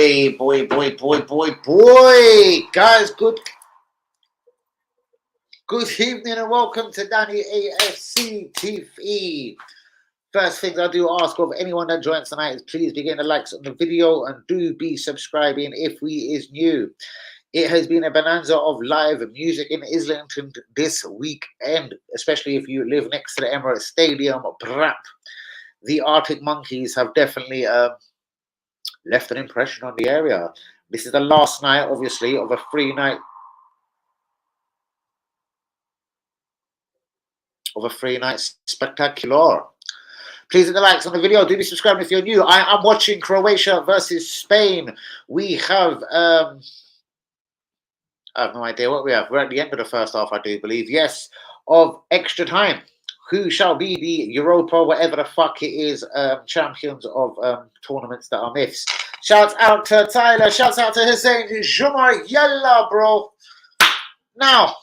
boy. Guys, good evening and welcome to Danny AFC TV. First things I do ask of anyone that joins tonight is please be getting the likes on the video and do be subscribing if we is new. It has been a bonanza of live music in Islington this weekend, especially if you live next to the Emirates Stadium. The Arctic Monkeys have definitely left an impression on the area. This is the last night, obviously, of a free night spectacular. Please hit the likes on the video. Do be subscribing if you're new. I am watching Croatia versus Spain. We have I have no idea what we have. We're at the end of the first half, I do believe. Yes, of extra time. Who shall be the Europa, whatever the fuck it is, champions of tournaments that are myths? Shouts out to Tyler. Shouts out to Hussein. Jumar Yalla, bro. Now,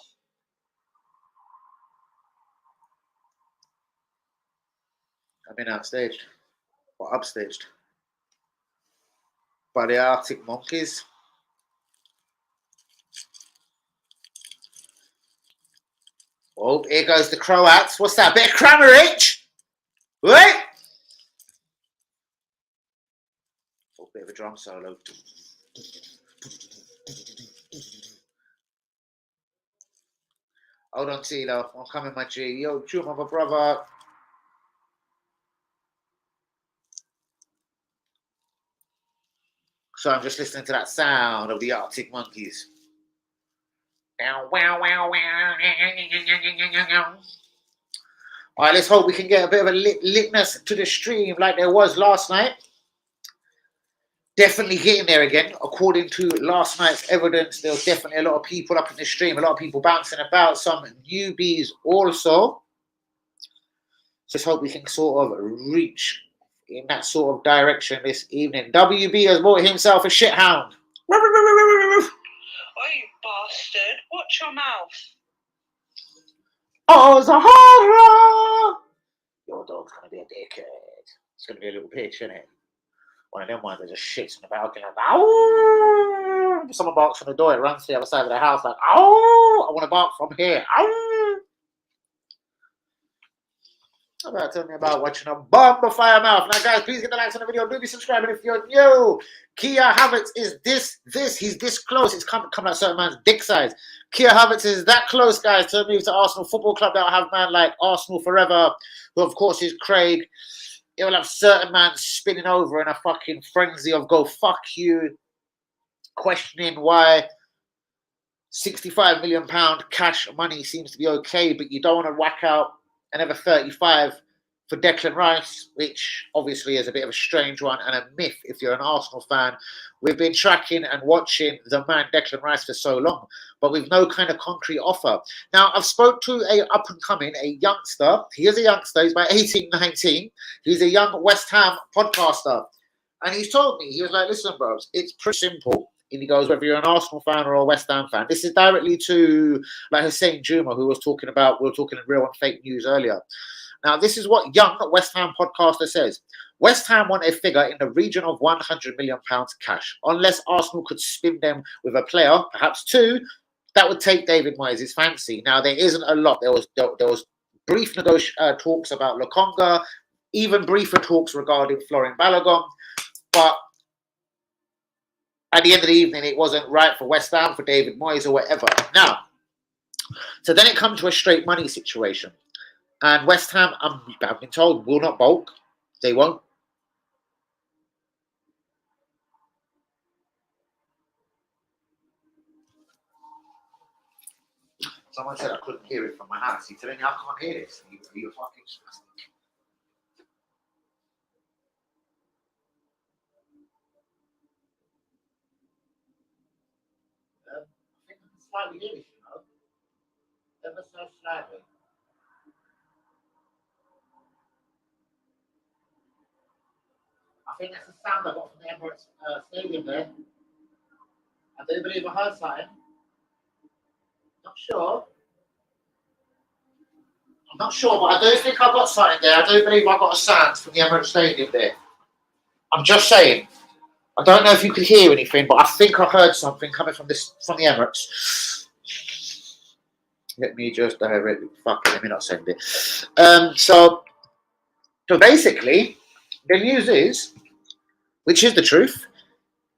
I've been outstaged or upstaged by the Arctic Monkeys. Oh, here goes the Croats. What's that? Bit of Kramaric? Wait! Oh, bit of a drum solo. Hold on, Tilo. I'm coming, my G. Yo, Juma, my brother. So I'm just listening to that sound of the Arctic Monkeys. All right, let's hope we can get a bit of a litness to the stream like there was last night. Definitely getting there again. According to last night's evidence, there was definitely a lot of people up in the stream, a lot of people bouncing about, some newbies also. Just hope we can sort of reach in that sort of direction this evening. WB has bought himself a shithound. Oh, you bastard. Watch your mouth. Oh, Zahara! Your dog's going to be a dickhead. It's going to be a little bitch, isn't it? One of them ones that just shits in the balcony like, oh! Someone barks on the door, it runs to the other side of the house like, oh! I want to bark from here. Oh! Tell me about watching a bomb fire mouth. Now, guys, please get the likes on the video. Do be subscribing if you're new. Kia Havertz is this. He's this close. It's coming out certain man's dick size. Kia Havertz is that close, guys, to move to Arsenal Football Club. That'll have man like Arsenal Forever, who, of course, is Craig. It will have certain man spinning over in a fucking frenzy of go fuck you, questioning why £65 million cash money seems to be okay, but you don't want to whack out another 35 for Declan Rice, which obviously is a bit of a strange one and a myth if you're an Arsenal fan. We've been tracking and watching the man Declan Rice for so long, but with no kind of concrete offer. Now, I've spoke to a up-and-coming, a youngster. He is a youngster. He's about 18, 19. He's a young West Ham podcaster. And he's told me, he was like, listen, bros, it's pretty simple. And he goes, whether you're an Arsenal fan or a West Ham fan. This is directly to, like Hussein Juma, who was talking about, we were talking in real and fake news earlier. Now, this is what young West Ham podcaster says. West Ham want a figure in the region of £100 million cash, unless Arsenal could spin them with a player, perhaps two, that would take David Moyes' fancy. Now, there isn't a lot. There was brief talks about Lokonga, even briefer talks regarding Florian Balogun, but at the end of the evening, it wasn't right for West Ham, for David Moyes, or whatever. Now, so then it comes to a straight money situation. And West Ham, I've been told, will not bulk. They won't. Someone said I couldn't hear it from my house. He's telling me I can't hear this. You're fucking spastic. I think I can slightly hear it, you know. Ever so slightly. I think that's the sound I got from the Emirates Stadium there. I do believe I heard something. Not sure. I'm not sure, but I do think I got something there. I do believe I got a sound from the Emirates Stadium there. I'm just saying. I don't know if you could hear anything, but I think I heard something coming from the Emirates. Let me just fuck it, let me not send it. So basically, the news is, which is the truth,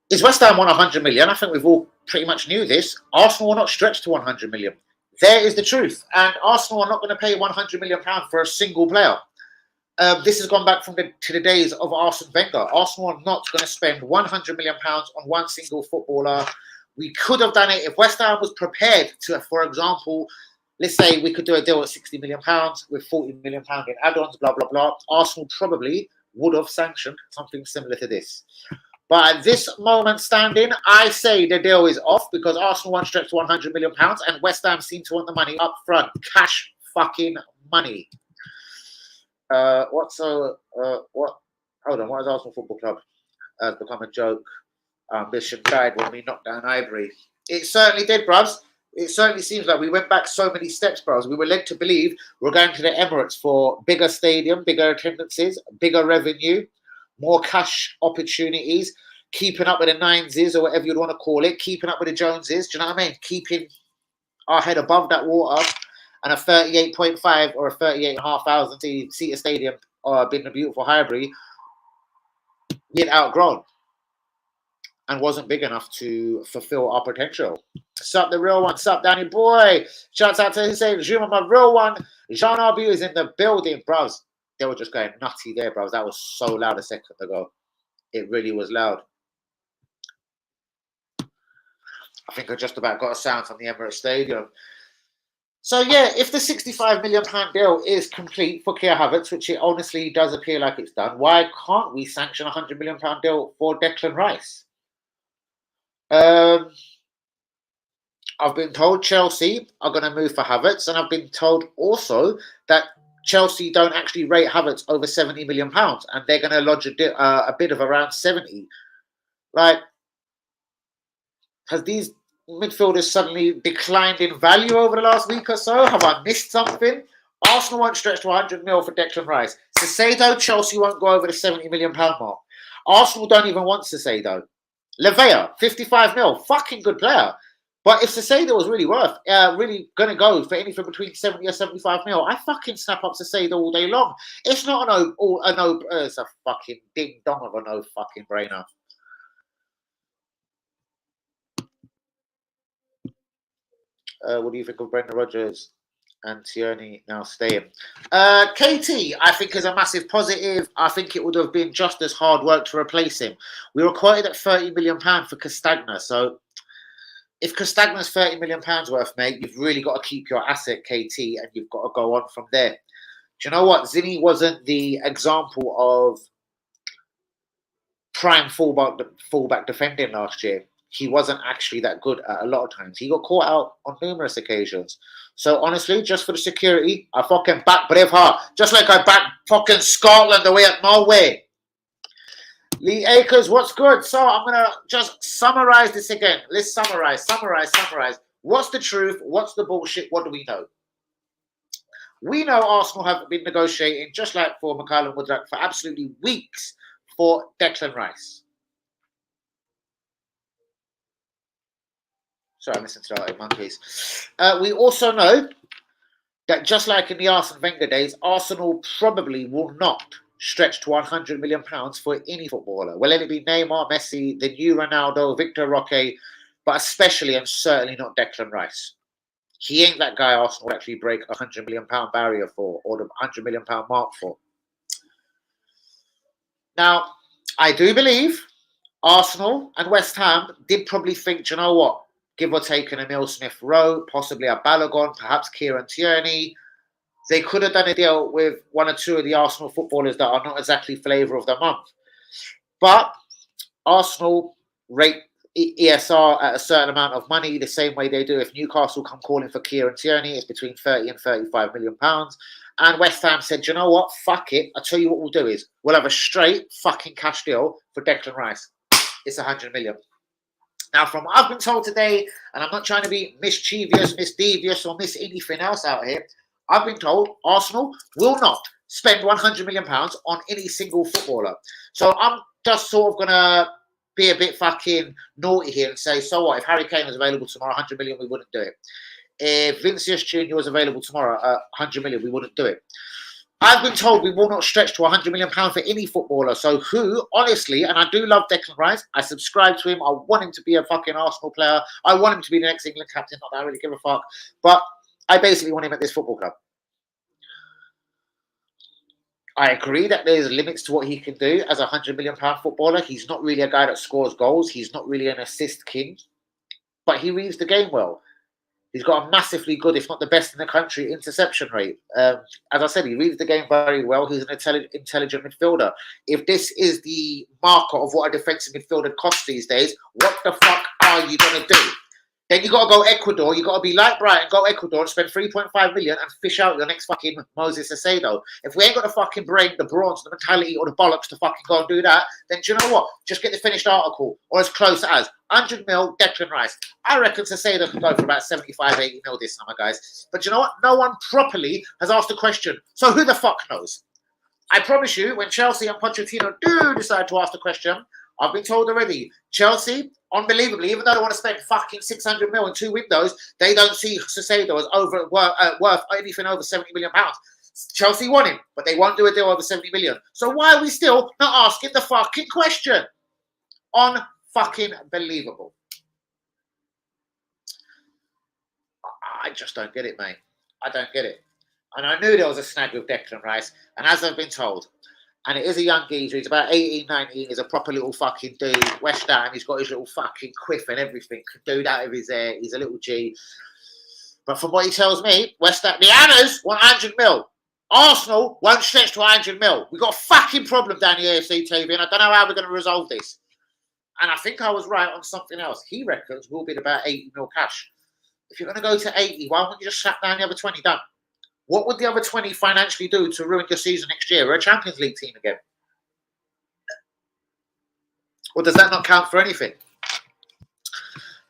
is West Ham won 100 million. I think we've all pretty much knew this. Arsenal will not stretch to 100 million. There is the truth, and Arsenal are not going to pay 100 million pounds for a single player. This has gone back to the days of Arsene Wenger. Arsenal are not going to spend 100 million pounds on one single footballer. We could have done it if West Ham was prepared to, for example, let's say we could do a deal at 60 million pounds with 40 million pounds in add-ons, blah, blah, blah. Arsenal probably would have sanctioned something similar to this. But at this moment standing, I say the deal is off because Arsenal won't stretch to 100 million pounds and West Ham seem to want the money up front. Cash fucking money. What? Hold on, what is Arsenal Football Club? Has become a joke. Ambition died when we knocked down Ivory. It certainly did, bruvs. It certainly seems like we went back so many steps, bros. We were led to believe we're going to the Emirates for bigger stadium, bigger attendances, bigger revenue, more cash opportunities, keeping up with the Nineses or whatever you'd want to call it, keeping up with the Joneses. Do you know what I mean? Keeping our head above that water. And a 38.5 or a 38,500 seater stadium being a beautiful Highbury, we had outgrown and wasn't big enough to fulfill our potential. Sup, the real one. Sup, Danny boy. Shouts out to Hussein Juma, my real one. Jean Arbu is in the building, bros. They were just going nutty there, bros. That was so loud a second ago. It really was loud. I think I just about got a sound from the Emirates Stadium. So, yeah, if the £65 million deal is complete for Keir Hazertz, which it honestly does appear like it's done, why can't we sanction a £100 million deal for Declan Rice? I've been told Chelsea are going to move for Hazertz, and I've been told also that Chelsea don't actually rate Hazertz over £70 million, and they're going to lodge a bid of around 70. Like, has these midfielders suddenly declined in value over the last week or so? Have I missed something? Arsenal won't stretch to 100 mil for Declan Rice. Caicedo, Chelsea won't go over the £70 million mark. Arsenal don't even want Caicedo. Levea, 55 mil, fucking good player. But if Caicedo was really really going to go for anything between 70 or 75 mil, I fucking snap up Caicedo all day long. It's not it's a fucking ding dong of a no fucking brainer. What do you think of Brendan Rodgers and Tierney now staying? KT, I think, is a massive positive. I think it would have been just as hard work to replace him. We were quoted at £30 million for Castagna. So if Castagna's £30 million worth, mate, you've really got to keep your asset, KT, and you've got to go on from there. Do you know what? Zinni wasn't the example of prime fullback defending last year. He wasn't actually that good at a lot of times. He got caught out on numerous occasions. So honestly, just for the security, I fucking back Braveheart. Just like I back fucking Scotland away at Norway. Lee Akers, what's good? So I'm going to just summarize this again. Let's summarize. What's the truth? What's the bullshit? What do we know? We know Arsenal have been negotiating, just like for Mikhail Mudryk, for absolutely weeks for Declan Rice. Sorry, I'm listening to the Arctic Monkeys. We also know that just like in the Arsene Wenger days, Arsenal probably will not stretch to £100 million for any footballer. Well, let it be Neymar, Messi, the new Ronaldo, Victor Roque, but especially and certainly not Declan Rice. He ain't that guy Arsenal will actually break a £100 million barrier for, or the £100 million mark for. Now, I do believe Arsenal and West Ham did probably think, you know what, give or take an Emile Smith-Rowe, possibly a Balogun, perhaps Kieran Tierney. They could have done a deal with one or two of the Arsenal footballers that are not exactly flavour of the month. But Arsenal rate ESR at a certain amount of money the same way they do if Newcastle come calling for Kieran Tierney. It's between 30 and 35 million pounds. And West Ham said, you know what, fuck it. I'll tell you what we'll do is we'll have a straight fucking cash deal for Declan Rice. It's 100 million. Now, from what I've been told today, and I'm not trying to be mischievous, misdevious, or miss anything else out here, I've been told Arsenal will not spend £100 million on any single footballer. So I'm just sort of going to be a bit fucking naughty here and say, so what? If Harry Kane was available tomorrow, 100 million, we wouldn't do it. If Vinicius Jr. was available tomorrow, 100 million, we wouldn't do it. I've been told we will not stretch to £100 million for any footballer. So who, honestly, and I do love Declan Rice. I subscribe to him. I want him to be a fucking Arsenal player. I want him to be the next England captain. Not that I really give a fuck. But I basically want him at this football club. I agree that there's limits to what he can do as a £100 million footballer. He's not really a guy that scores goals. He's not really an assist king. But he reads the game well. He's got a massively good, if not the best in the country, interception rate. As I said, he reads the game very well. He's an intelligent midfielder. If this is the marker of what a defensive midfielder costs these days, what the fuck are you going to do? Then you got to go Ecuador. You got to be like Brighton, go Ecuador and spend 3.5 million and fish out your next fucking Moses Acedo. If we ain't got the fucking brain, the brawns, the mentality, or the bollocks to fucking go and do that, then do you know what? Just get the finished article, or as close as 100 mil Declan Rice. I reckon Acedo can go for about 75, 80 mil this summer, guys. But you know what? No one properly has asked the question. So who the fuck knows? I promise you, when Chelsea and Pochettino do decide to ask the question, I've been told already, Chelsea, unbelievably, even though they want to spend fucking 600 mil in 2 windows, they don't see Sissedo as worth anything over 70 million pounds. Chelsea want him, but they won't do a deal over 70 million. So why are we still not asking the fucking question? Unfucking believable. I just don't get it, mate. I don't get it. And I knew there was a snag with Declan Rice, and as I've been told, and it is a young geezer. He's about 18, 19. He's a proper little fucking dude. West Ham. He's got his little fucking quiff and everything. Can do that with his hair. He's a little G. But from what he tells me, West Ham, the Hammers want 100 mil. Arsenal won't stretch to 100 mil. We've got a fucking problem down the AFC TV, and I don't know how we're going to resolve this. And I think I was right on something else. He reckons we'll bid about 80 mil cash. If you're going to go to 80, why won't you just shut down the other 20 done? What would the other 20 financially do to ruin your season next year? We're a Champions League team again. Or does that not count for anything?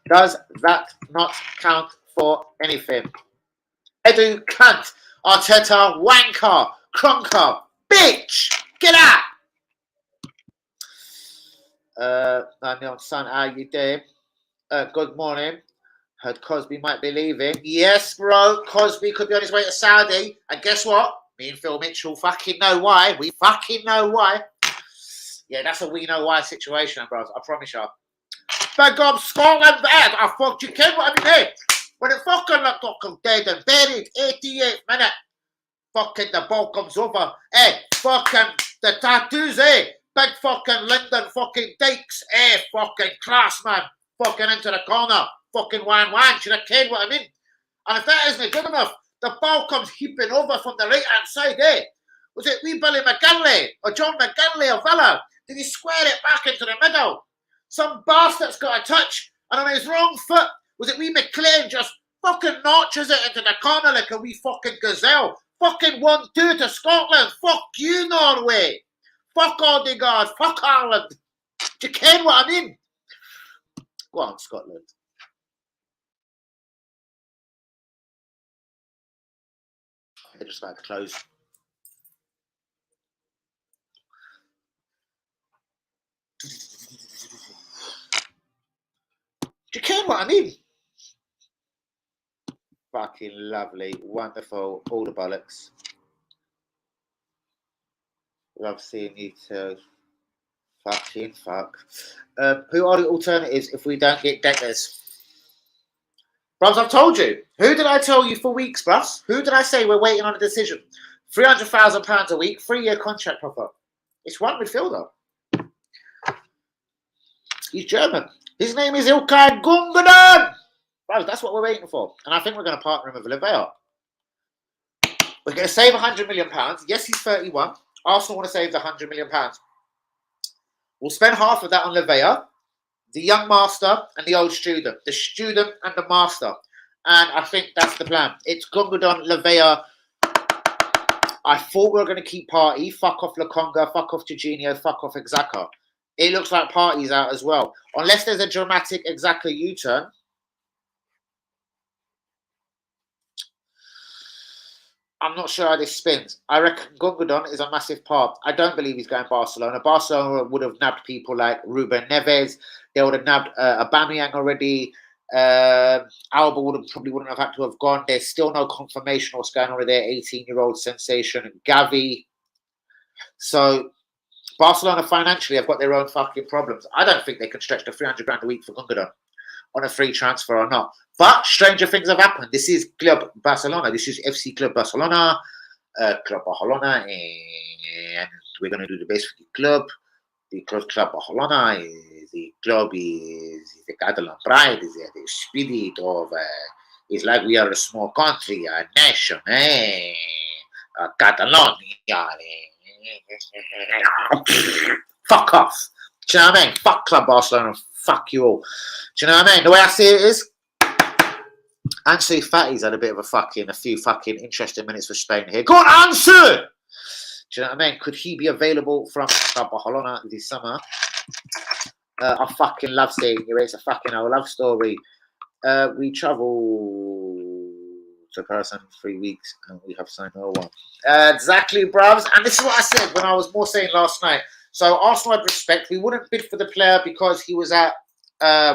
Does that not count for anything? Edu cunt, Arteta wanker, crunker, bitch, get out! I'm your son, how you doing? Good morning. Heard Cosby might be leaving. Yes, bro. Cosby could be on his way to Saudi. And guess what? Me and Phil Mitchell fucking know why. We fucking know why. Yeah, that's a we know why situation, bro. I promise you. Big up Scotland bad. I fucked you, kid. What I mean, hey, when it fucking looked like dead and buried, 88th minute, fucking the ball comes over. Hey, fucking the tattoos, eh? Big fucking Lyndon fucking Dykes, eh? Fucking class, man. Fucking into the corner. Fucking wang. Should have cared what I mean. And if that isn't good enough, the ball comes heaping over from the right-hand side, eh? Was it wee Billy McGinley or John McGinley or Villa? Did he square it back into the middle? Some bastard's got a touch, and on his wrong foot, was it wee McLean just fucking notches it into the corner like a wee fucking gazelle? Fucking 1-2 to Scotland. Fuck you, Norway. Fuck Odegaard. Fuck Ireland. Do you care what I mean? Go on, Scotland. They're just about to close. Do you care what I mean? Fucking lovely, wonderful, all the bollocks. Love seeing you too. Fucking fuck. Who are the alternatives if we don't get Deckers? Bruvs, I've told you. Who did I tell you for weeks, bruvs? Who did I say we're waiting on a decision? £300,000 a week, 3-year contract offer. It's one midfielder. He's German. His name is Ilkay Gundogan. Bruvs, that's what we're waiting for. And I think we're going to partner him with Oliveira. We're going to save £100 million. Yes, he's 31. Arsenal want to save the £100 million. We'll spend half of that on Oliveira, the young master and the old student. The student and the master. And I think that's the plan. It's Gundogan, Oliveira. I thought we were going to keep Partey. Fuck off Lokonga. Fuck off Jorginho. Fuck off Xhaka. It looks like Partey's out as well. Unless there's a dramatic Xhaka U-turn. I'm not sure how this spins. I reckon Gundogan is a massive part. I don't believe he's going Barcelona. Barcelona would have nabbed people like Ruben Neves. They would have nabbed Aubameyang already. Alba wouldn't have had to have gone. There's still no confirmation what's going on with their 18-year-old sensation, Gavi. So Barcelona financially have got their own fucking problems. I don't think they can stretch to 300 grand a week for Gundogan on a free transfer or not. But stranger things have happened. This is Club Barcelona. This is FC Club Barcelona. Club Barcelona. And we're going to do the best for the club. The Club Barcelona is the club is the Catalan pride. Is the spirit of it's like we are a small country, a nation, Catalonia. Fuck off. Do you know what I mean? Fuck Club Barcelona. Fuck you all. Do you know what I mean? The way I see it is, Ansu Fati's had a few fucking interesting minutes for Spain here. Go on, Ansu! Do you know what I mean? Could he be available from Club Barcelona this summer? I fucking love seeing you. It's a fucking old love story. We travel to Paris in 3 weeks and we have signed no one. Exactly, bruvs. And this is what I said when I was more saying last night. So Arsenal had respect. We wouldn't bid for the player because he was at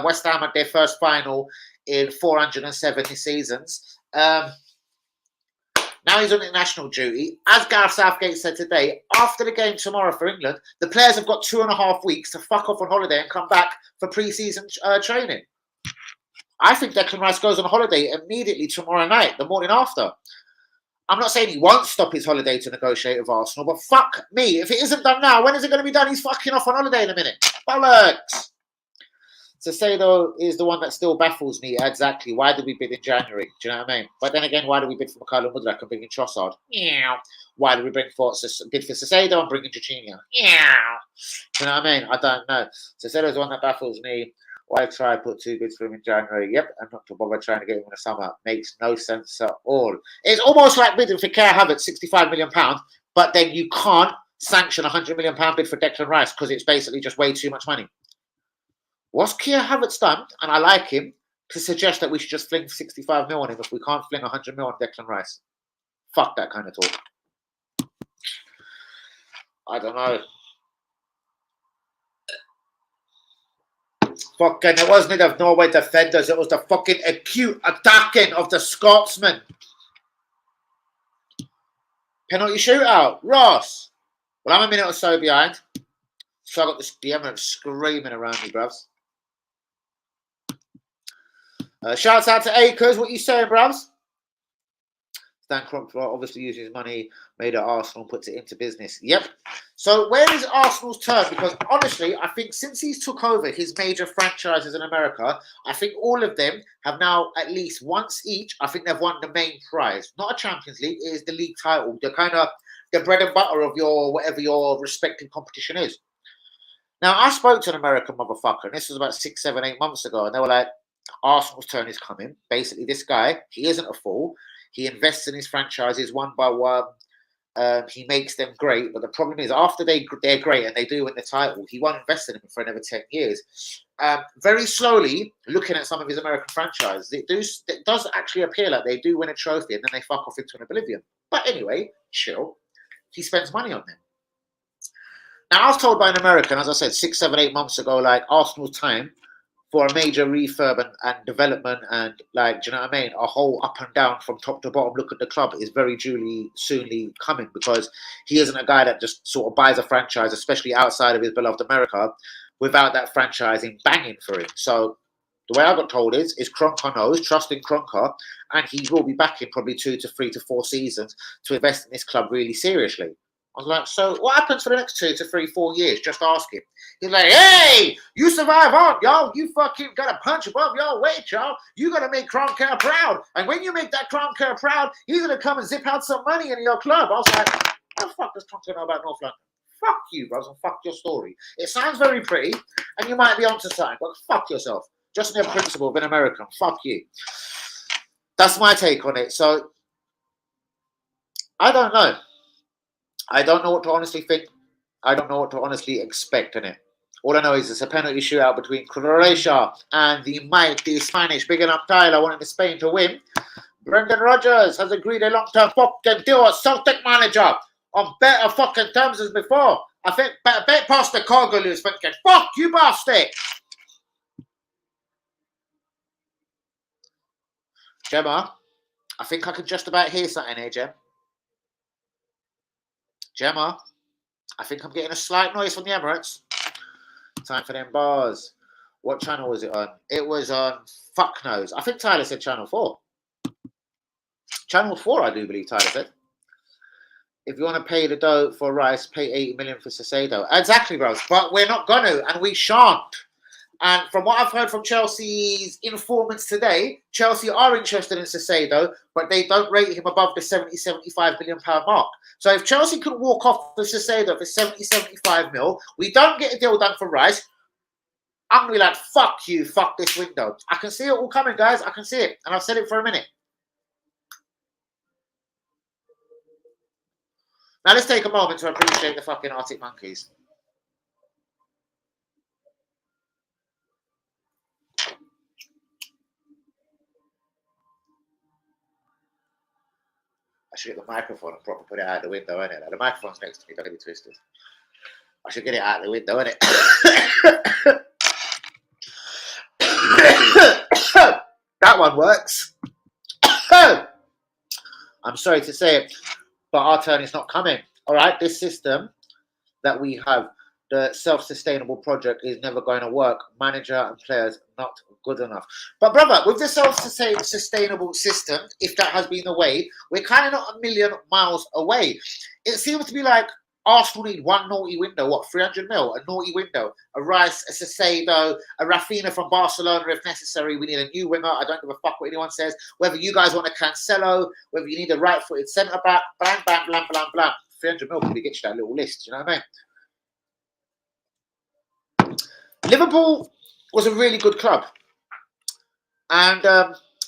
West Ham at their first final in 470 seasons. Now he's on international duty. As Gareth Southgate said today, after the game tomorrow for England, the players have got 2.5 weeks to fuck off on holiday and come back for pre-season training. I think Declan Rice goes on holiday immediately tomorrow night, the morning after. I'm not saying he won't stop his holiday to negotiate with Arsenal, but fuck me. If it isn't done now, when is it going to be done? He's fucking off on holiday in a minute. Bollocks. To say, though, is the one that still baffles me. Exactly. Why did we bid in January? Do you know what I mean? But then again, why did we bid for Mikhailo Mudryk and bring in Trossard? Yeah. Why did we bid for Sissedo and bring in Jorginho? Yeah. Do you know what I mean? I don't know. Sissedo's the one that baffles me. Why try put 2 bids for him in January? Yep, and not to bother trying to get him in the summer. Makes no sense at all. It's almost like bidding for Kai Havertz, £65 million, but then you can't sanction a £100 million bid for Declan Rice because it's basically just way too much money. What's Kai Havertz done, and I like him, to suggest that we should just fling 65 mil on him if we can't fling 100 mil on Declan Rice? Fuck that kind of talk. I don't know. Fucking, it wasn't of Norway defenders, it was the fucking acute attacking of the Scotsman. Penalty shootout. Ross. Well, I'm a minute or so behind. So I got the Emirates screaming around me, bruvs. Shouts out to Akers. What you saying, bruvs? Stan Kroenke obviously uses his money made at Arsenal and puts it into business. Yep. So where is Arsenal's turn? Because honestly, I think since he's took over his major franchises in America, I think all of them have now at least once each, I think they've won the main prize. Not a Champions League, it is the league title. The kind of the bread and butter of your whatever your respective competition is. Now, I spoke to an American motherfucker, and this was about 6, 7, 8 months ago, and they were like, Arsenal's turn is coming. Basically, this guy, he isn't a fool. He invests in his franchises one by one. He makes them great. But the problem is, after they're great and they do win the title, he won't invest in them for another 10 years. Very slowly, looking at some of his American franchises, it does actually appear like they do win a trophy and then they fuck off into an oblivion. But anyway, chill. He spends money on them. Now, I was told by an American, as I said, 6, 7, 8 months ago, like, Arsenal's time for a major refurb and development and, like, do you know what I mean? A whole up and down from top to bottom look at the club is very soonly coming, because he isn't a guy that just sort of buys a franchise, especially outside of his beloved America, without that franchising banging for him. So the way I got told is Kroenke knows, trusting Kroenke, and he will be back in probably 2 to 3 to 4 seasons to invest in this club really seriously. I was like, so what happens for the next 2 to 3, 4 years? Just ask him. He's like, hey, you survive on, y'all. You fucking got to punch above your weight, y'all. You got to make Kroenke proud. And when you make that Kroenke proud, he's going to come and zip out some money in your club. I was like, what the fuck does Kroenke know about North London? Fuck you, bros, and fuck your story. It sounds very pretty, and you might be onto something, but fuck yourself. Just in the principle of an American. Fuck you. That's my take on it. So, I don't know. I don't know what to honestly think. I don't know what to honestly expect in it. All I know is it's a penalty shootout between Croatia and the mighty Spanish. Big enough Tyler wanting Spain to win. Brendan Rodgers has agreed a long-term fucking deal as Celtic manager on better fucking terms as before. I think bet past the cargo who's thinking, fuck you bastard. Gemma, I think I can just about hear something here, Gem. Gemma, I think I'm getting a slight noise from the Emirates. Time for them bars. What channel was it on? It was on Fuck Knows. I think Tyler said Channel 4. Channel 4, I do believe Tyler said. If you want to pay the dough for Rice, pay 80 million for Sissedo. Exactly, bros. But we're not going to, and we shan't. And from what I've heard from Chelsea's informants today, Chelsea are interested in Sissedo, but they don't rate him above the 70, 75 million pound mark. So if Chelsea can walk off with Sissedo for 70, 75 mil, we don't get a deal done for Rice, I'm going to be like, fuck you, fuck this window. I can see it all coming, guys. I can see it. And I've said it for a minute. Now let's take a moment to appreciate the fucking Arctic Monkeys. I should get the microphone and probably put it out the window, innit? Like, the microphone's next to me, don't get me twisted. I should get it out the window, innit? That one works. I'm sorry to say it, but our turn is not coming. All right, this system that we have, the self-sustainable project, is never going to work. Manager and players not good enough. But brother, with the self-sustainable system, if that has been the way, we're kind of not a million miles away. It seems to be like Arsenal need one naughty window. What, 300 mil? A naughty window. A Rice, a Sissedo, a Rafinha from Barcelona if necessary. We need a new winger. I don't give a fuck what anyone says. Whether you guys want a Cancelo, whether you need a right-footed centre-back, bang, bang, blam, blam, blam. 300 mil probably gets you that little list, you know what I mean? Liverpool was a really good club. And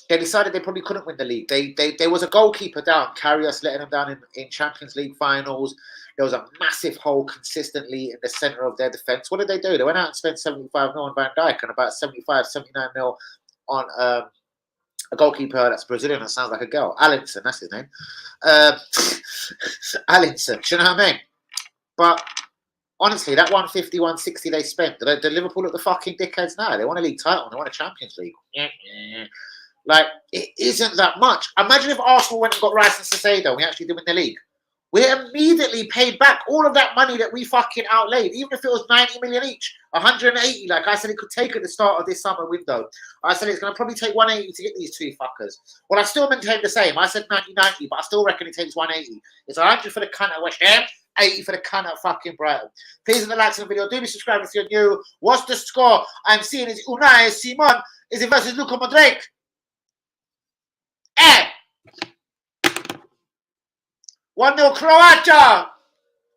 they decided they probably couldn't win the league. There was a goalkeeper down, Karius letting them down in Champions League finals. There was a massive hole consistently in the centre of their defence. What did they do? They went out and spent 75 mil on Van Dijk and about 75, 79 mil on a goalkeeper that's Brazilian. That sounds like a girl. Alisson, that's his name. Alisson, do you know what I mean? But honestly, that 150, 160 they spent, the Liverpool look the fucking dickheads now. They want a league title and they want a Champions League. Like, it isn't that much. Imagine if Arsenal went and got Rice and Sissedo and we actually did win the league. We immediately paid back all of that money that we fucking outlaid, even if it was 90 million each, 180. Like I said, it could take at the start of this summer window. I said it's going to probably take 180 to get these two fuckers. Well, I still maintain the same. I said 90, but I still reckon it takes 180. It's 100 for the cunt at West Ham, 80 for the cunt at fucking Brighton. Please hit the likes on the video. Do be subscribed if you're new. What's the score? I'm seeing is Unai Simon. Is it versus Luka Modric? Eh! 1-0 Croatia!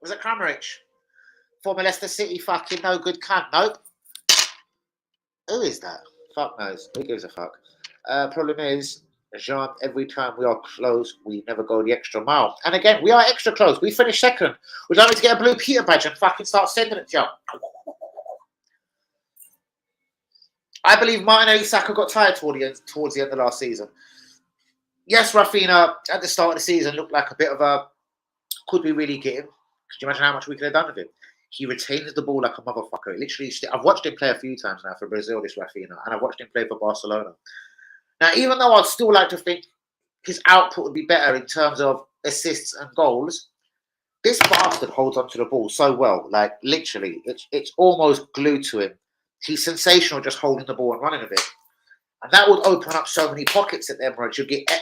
Was it Kramaric? Former Leicester City fucking no good cunt. Nope. Who is that? Fuck knows. Who gives a fuck? Problem is, Jean, every time we are close, we never go the extra mile. And again, we are extra close. We finished second. Would you like me to get a blue Peter badge and fucking start sending it to you? I believe Martinelli Saka got tired towards the end of last season. Yes, Rafinha at the start of the season looked like a bit of a could be really getting. Could you imagine how much we could have done with him? He retains the ball like a motherfucker. It literally, I've watched him play a few times now for Brazil, this Rafinha, and I've watched him play for Barcelona. Now, even though I'd still like to think his output would be better in terms of assists and goals, this bastard holds onto the ball so well. Like, literally, it's almost glued to him. He's sensational just holding the ball and running a bit. And that would open up so many pockets at the Emirates.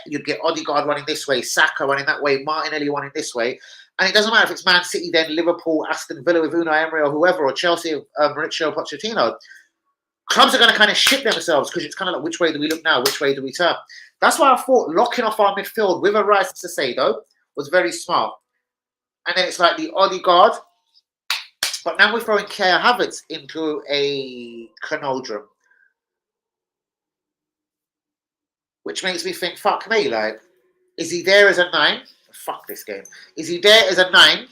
You'd get Odegaard running this way, Saka running that way, Martinelli running this way. And it doesn't matter if it's Man City, then Liverpool, Aston Villa with Unai Emery or whoever, or Chelsea, Mauricio Pochettino. Clubs are going to kind of shit themselves because it's kind of like, which way do we look now? Which way do we turn? That's why I thought locking off our midfield with a Rice and Sissedo was very smart. And then it's like the Odegaard. But now we're throwing Hazertz into a conundrum. Which makes me think, fuck me, like, is he there as a 9? Fuck this game. Is he there as a 9?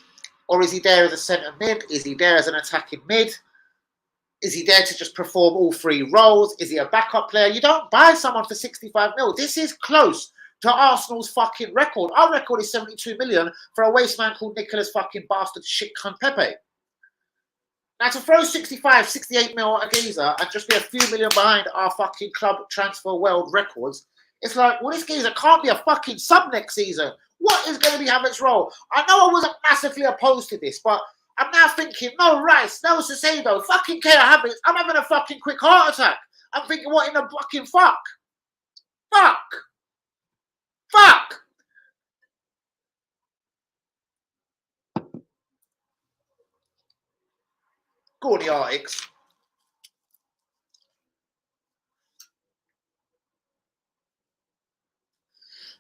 Or is he there as a centre mid? Is he there as an attacking mid? Is he there to just perform all three roles? Is he a backup player? You don't buy someone for 65 mil. This is close to Arsenal's fucking record. Our record is 72 million for a waste man called Nicholas fucking bastard shit cunt Pepe. Now to throw 65, 68 mil at a geezer and just be a few million behind our fucking club transfer world records, it's like, well, this geezer can't be a fucking sub next season. What is going to be Havertz's role? I know I wasn't massively opposed to this, but I'm now thinking, no Rice, no Caicedo, fucking Kai Havertz. I'm having a fucking quick heart attack. I'm thinking, what in the fucking fuck? Fuck! Go on the Arctics.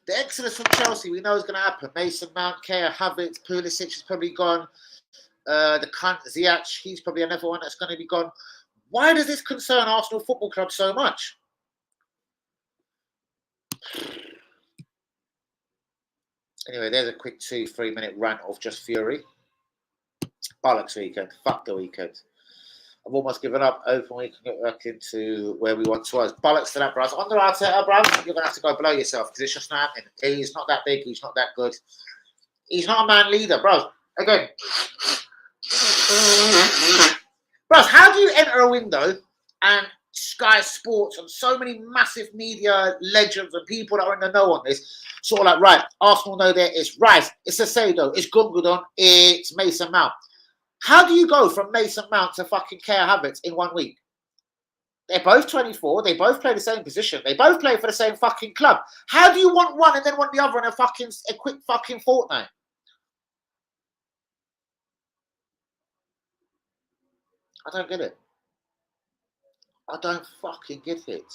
The exodus from Chelsea, we know is going to happen. Mason Mount, Kai Havertz, Pulisic is probably gone. The cunt Ziyech, he's probably another one that's going to be gone. Why does this concern Arsenal Football Club so much? Anyway, there's a quick 2-3 minute rant of just fury. Bollocks weekend. Fuck the weekend. I've almost given up. Open we can get back into where we want to was. Bollocks to that, bros. Under Arteta, bros, you're going to have to go below yourself because it's just not happening. He's not that big. He's not that good. He's not a man leader, bros. Again. Bros, how do you enter a window and Sky Sports and so many massive media legends and people that are in the know on this sort of like, right, Arsenal know that it's Rice, it's Caicedo, it's Gundogan, it's Mason Mount. How do you go from Mason Mount to fucking Kai Havertz in 1 week? They're both 24. They both play the same position. They both play for the same fucking club. How do you want one and then want the other in a quick fucking fortnight? I don't get it. I don't fucking get it.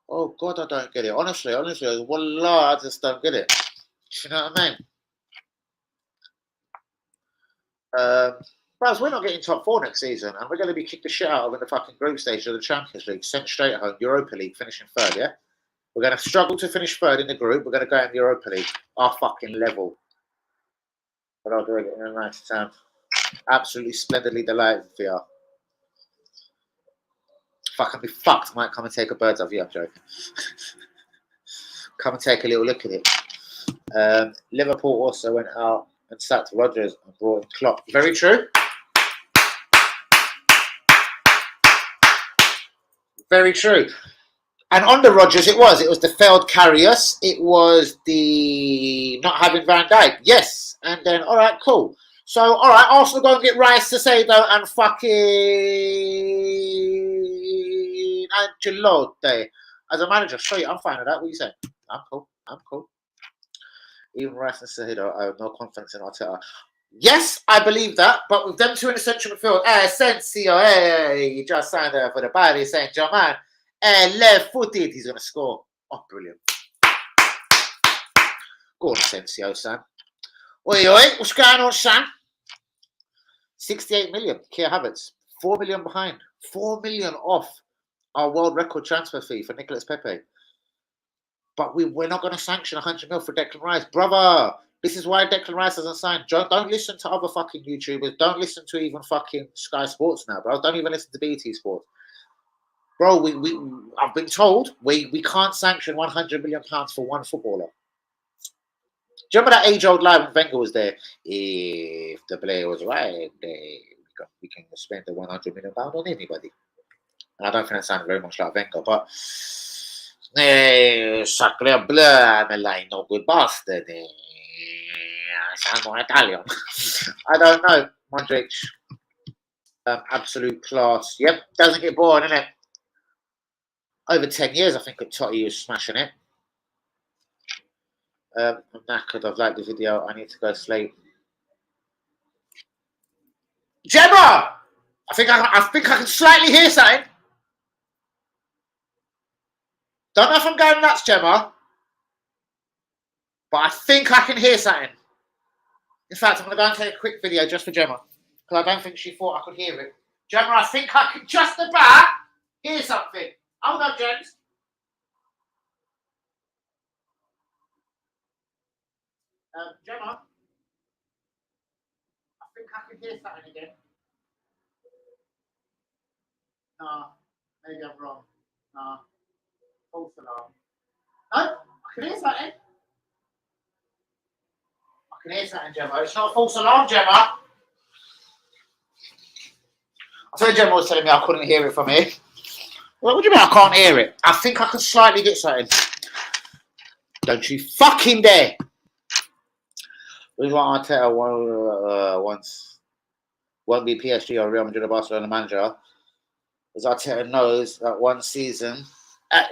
Oh, God, I don't get it. Honestly, wallah, I just don't get it. You know what I mean? Bros, we're not getting top 4 next season, and we're going to be kicked the shit out of in the fucking group stage of the Champions League, sent straight home, Europa League, finishing 3rd, yeah? We're going to struggle to finish 3rd in the group. We're going to go in the Europa League, our fucking level. But I'll do it in a nice time. Absolutely splendidly delighted for you. Fucking be fucked. Might come and take a bird's eye view. I'm joking. Come and take a little look at it. Liverpool also went out and sacked Rodgers and brought in Klopp. Very true. Very true. And on the Rodgers, it was the failed Karius. It was the not having Van Dijk. Yes. And then, all right, cool. So, all right, Arsenal go and get Rice, Caicedo, and fucking Ancelotti as a manager. Straight, I'm fine with that. What are you saying? I'm cool. Even Rice and Caicedo, I have no confidence in Arteta. Yes, I believe that, but with them two in the central midfield, Sensio, hey, you just signed there for the Paris Saint-Germain, left-footed, he's going to score. Oh, brilliant. Go on, Sensio, son. Oi, what's going on, son? 68 million, Kai Havertz. 4 million behind. 4 million off our world record transfer fee for Nicholas Pepe. But we're not going to sanction 100 mil for Declan Rice. Brother, this is why Declan Rice hasn't signed. Don't listen to other fucking YouTubers. Don't listen to even fucking Sky Sports now, bro. Don't even listen to BT Sports. Bro, I've been told we can't sanction 100 million pounds for one footballer. Do you remember that age-old lie when Wenger was there? If the player was right, we can spend the 100 million pounds on anybody. And I don't think that sounded very much like Wenger, but sacre bleu, I'm like no good bastard. I sound more Italian. I don't know, Modric. Absolute class. Yep, doesn't get bored, innit? Over 10 years, I think at Totti was smashing it. I'm knackered. I've liked the video. I need to go sleep. Gemma! I think I can slightly hear something. Don't know if I'm going nuts, Gemma. But I think I can hear something. In fact, I'm going to go and take a quick video just for Gemma. Because I don't think she thought I could hear it. Gemma, I think I can just about hear something. Hold on, James. Gemma, I think I can hear something again. No, maybe I'm wrong. No, false alarm. No? I can hear something. I can hear something, Gemma. It's not a false alarm, Gemma. I told Gemma was telling me I couldn't hear it from here. Well, what do you mean I can't hear it? I think I can slightly get something. Don't you fucking dare. This is what Arteta once won't be PSG or Real Madrid or Barcelona manager. As Arteta knows that one season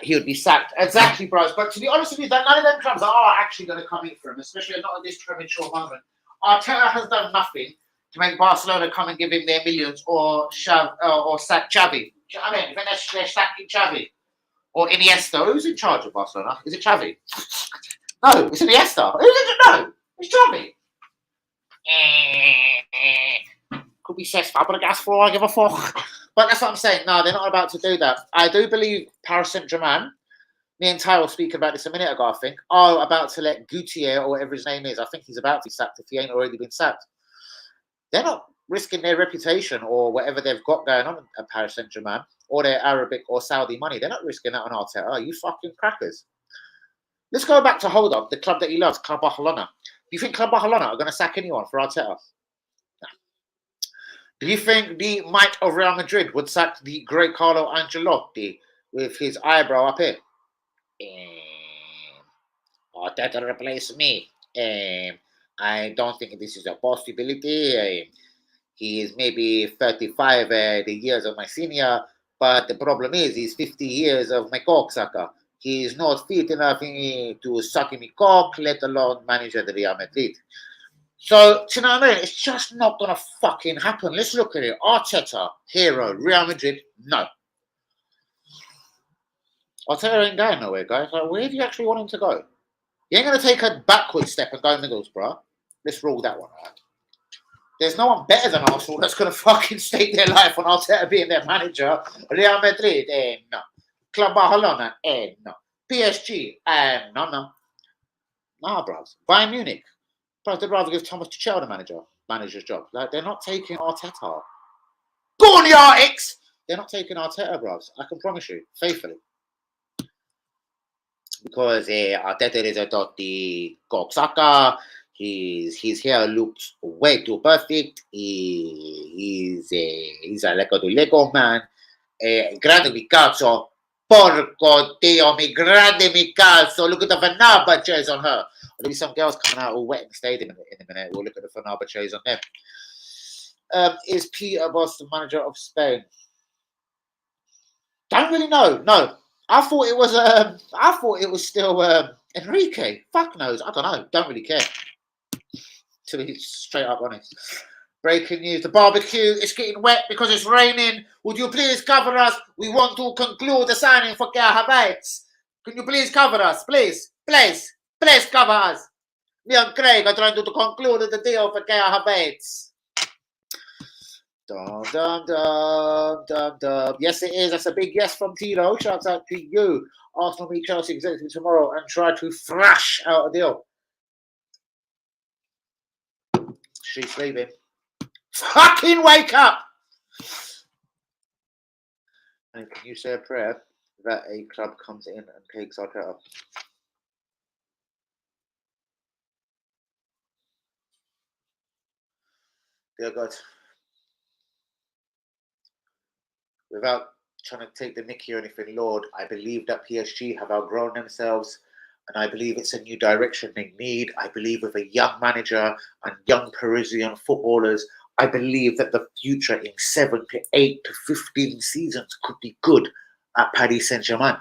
he would be sacked. Exactly, bros. But to be honest with you, none of them clubs are actually going to come in for him, especially not at this premature moment. Arteta has done nothing to make Barcelona come and give him their millions or sack Xavi. Do you know what I mean? They're sacking Xavi. Or Iniesta. Who's in charge of Barcelona? Is it Xavi? No, it's Iniesta. Who's it? No, it's Xavi. Could be Cesc Fabregas for all I give a fuck. But that's what I'm saying. No, they're not about to do that. I do believe Paris Saint-Germain, me and Ty were speaking about this a minute ago, I think, are about to let Gautier, or whatever his name is, I think he's about to be sacked if he ain't already been sacked. They're not risking their reputation or whatever they've got going on at Paris Saint-Germain, or their Arabic or Saudi money. They're not risking that on Arteta. Are you fucking crackers? Let's go back to the club that he loves, Club Barcelona. Do you think Club Barcelona are going to sack anyone for Arteta? No. Do you think the might of Real Madrid would sack the great Carlo Ancelotti with his eyebrow up here? Arteta replace me. I don't think this is a possibility. He is maybe 35 the years of my senior, but the problem is he's 50 years of my cocksucker. He is not fit enough to suck in my cock, let alone manage at Real Madrid. So, do you know what I mean? It's just not going to fucking happen. Let's look at it. Arteta, hero, Real Madrid, no. Arteta ain't going nowhere, guys. Like, where do you actually want him to go? You ain't going to take a backward step and go Middlesbrough. Let's rule that one out. There's no one better than Arsenal that's going to fucking stake their life on Arteta being their manager. Real Madrid, no. Club Barcelona, no. PSG, no. Nah, bros. Bayern Munich. Bros, they'd rather give Thomas Tuchel the manager's job. Like, they're not taking Arteta. Go on, the Arctics! They're not taking Arteta, bros. I can promise you, faithfully. Because Arteta is a dirty cocksucker. His hair looks way too perfect. He's like a Lego man. Grande mi cazzo. Porco Dio, mi grande mi cazzo. Look at the Fenerbahce on her. There'll be some girls coming out all wet in the stadium in a minute. We'll look at the Fenerbahce on them. Is Peter Bosz the manager of Spain? Don't really know. No. I thought it was still Enrique. Fuck knows. I don't know. Don't really care. To be straight up honest. Breaking news. The barbecue is getting wet because it's raining. Would you please cover us? We want to conclude the signing for Hazertz. Can you please cover us? Please cover us. Me and Craig are trying to conclude the deal for Hazertz. Dum, dum, dum, dum, dum. Yes, it is. That's a big yes from Tito. Shouts out to you. Arsenal meet Chelsea executive tomorrow and try to thrash out a deal. She's sleeping. Fucking wake up! And can you say a prayer that a club comes in and takes Arteta? Dear God, without trying to take the mickey or anything, Lord, I believe that PSG have outgrown themselves, and I believe it's a new direction they need. I believe with a young manager and young Parisian footballers, I believe that the future in 7 to 8 to 15 seasons could be good at Paris Saint-Germain.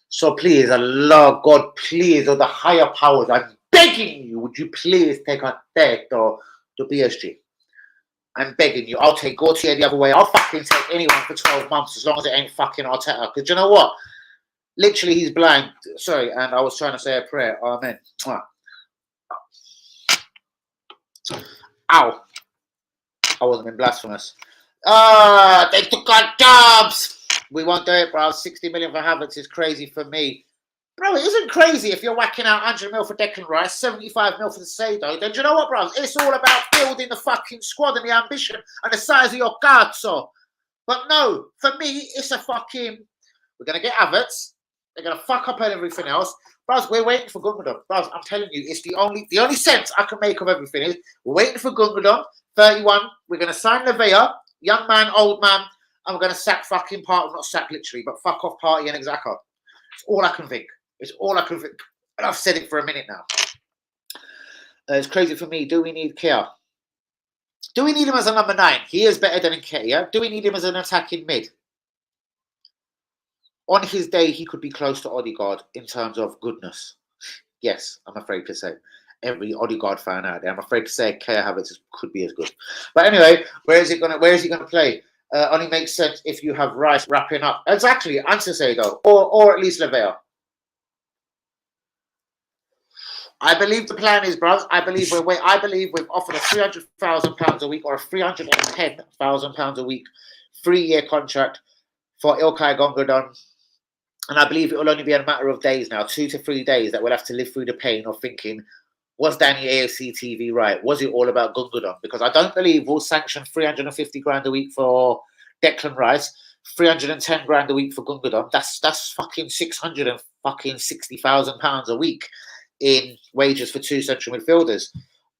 So please, Allah, God, please, or the higher powers, I'm begging you, would you please take Arteta to PSG? I'm begging you. I'll take Gautier the other way. I'll fucking take anyone for 12 months as long as it ain't fucking Arteta. Because you know what? Literally, he's blind. Sorry, and I was trying to say a prayer. Amen. Ow. I wasn't being blasphemous. They took our jobs. We won't do it, bro. 60 million for Hazertz is crazy for me. Bro, it isn't crazy if you're whacking out 100 mil for Declan Rice, 75 mil for the Sado. Then do you know what, bro? It's all about building the fucking squad and the ambition and the size of your cazzo. But no, for me, it's a fucking... We're going to get Hazertz. They're going to fuck up everything else. Bros, we're waiting for Gungadon. Bros, I'm telling you, it's the only sense I can make of everything is we're waiting for Gungadon, 31. We're going to sign Levea, young man, old man, and we're going to sack fucking Party, not sack literally, but fuck off Party and Xhaka. It's all I can think. It's all I can think. And I've said it for a minute now. It's crazy for me. Do we need Kia? Do we need him as a number 9? He is better than Nketiah. Do we need him as an attacking mid? On his day, he could be close to Odegaard in terms of goodness. Yes, I'm afraid to say. Every Odegaard fan out there, I'm afraid to say Kia Havertz could be as good. But anyway, where is he gonna play? Only makes sense if you have Rice wrapping up. Exactly, Ansacedo, or at least Levea. I believe the plan is, bros. I believe we've offered a £300,000 a week or a £310,000 a week 3-year contract for Ilkay Gundogan. And I believe it will only be a matter of days now, 2 to 3 days, that we'll have to live through the pain of thinking, was Danny AFC TV right? Was it all about Gundogan? Because I don't believe we'll sanction 350 grand a week for Declan Rice, 310 grand a week for Gundogan. That's fucking 660,000 pounds a week in wages for 2 central midfielders.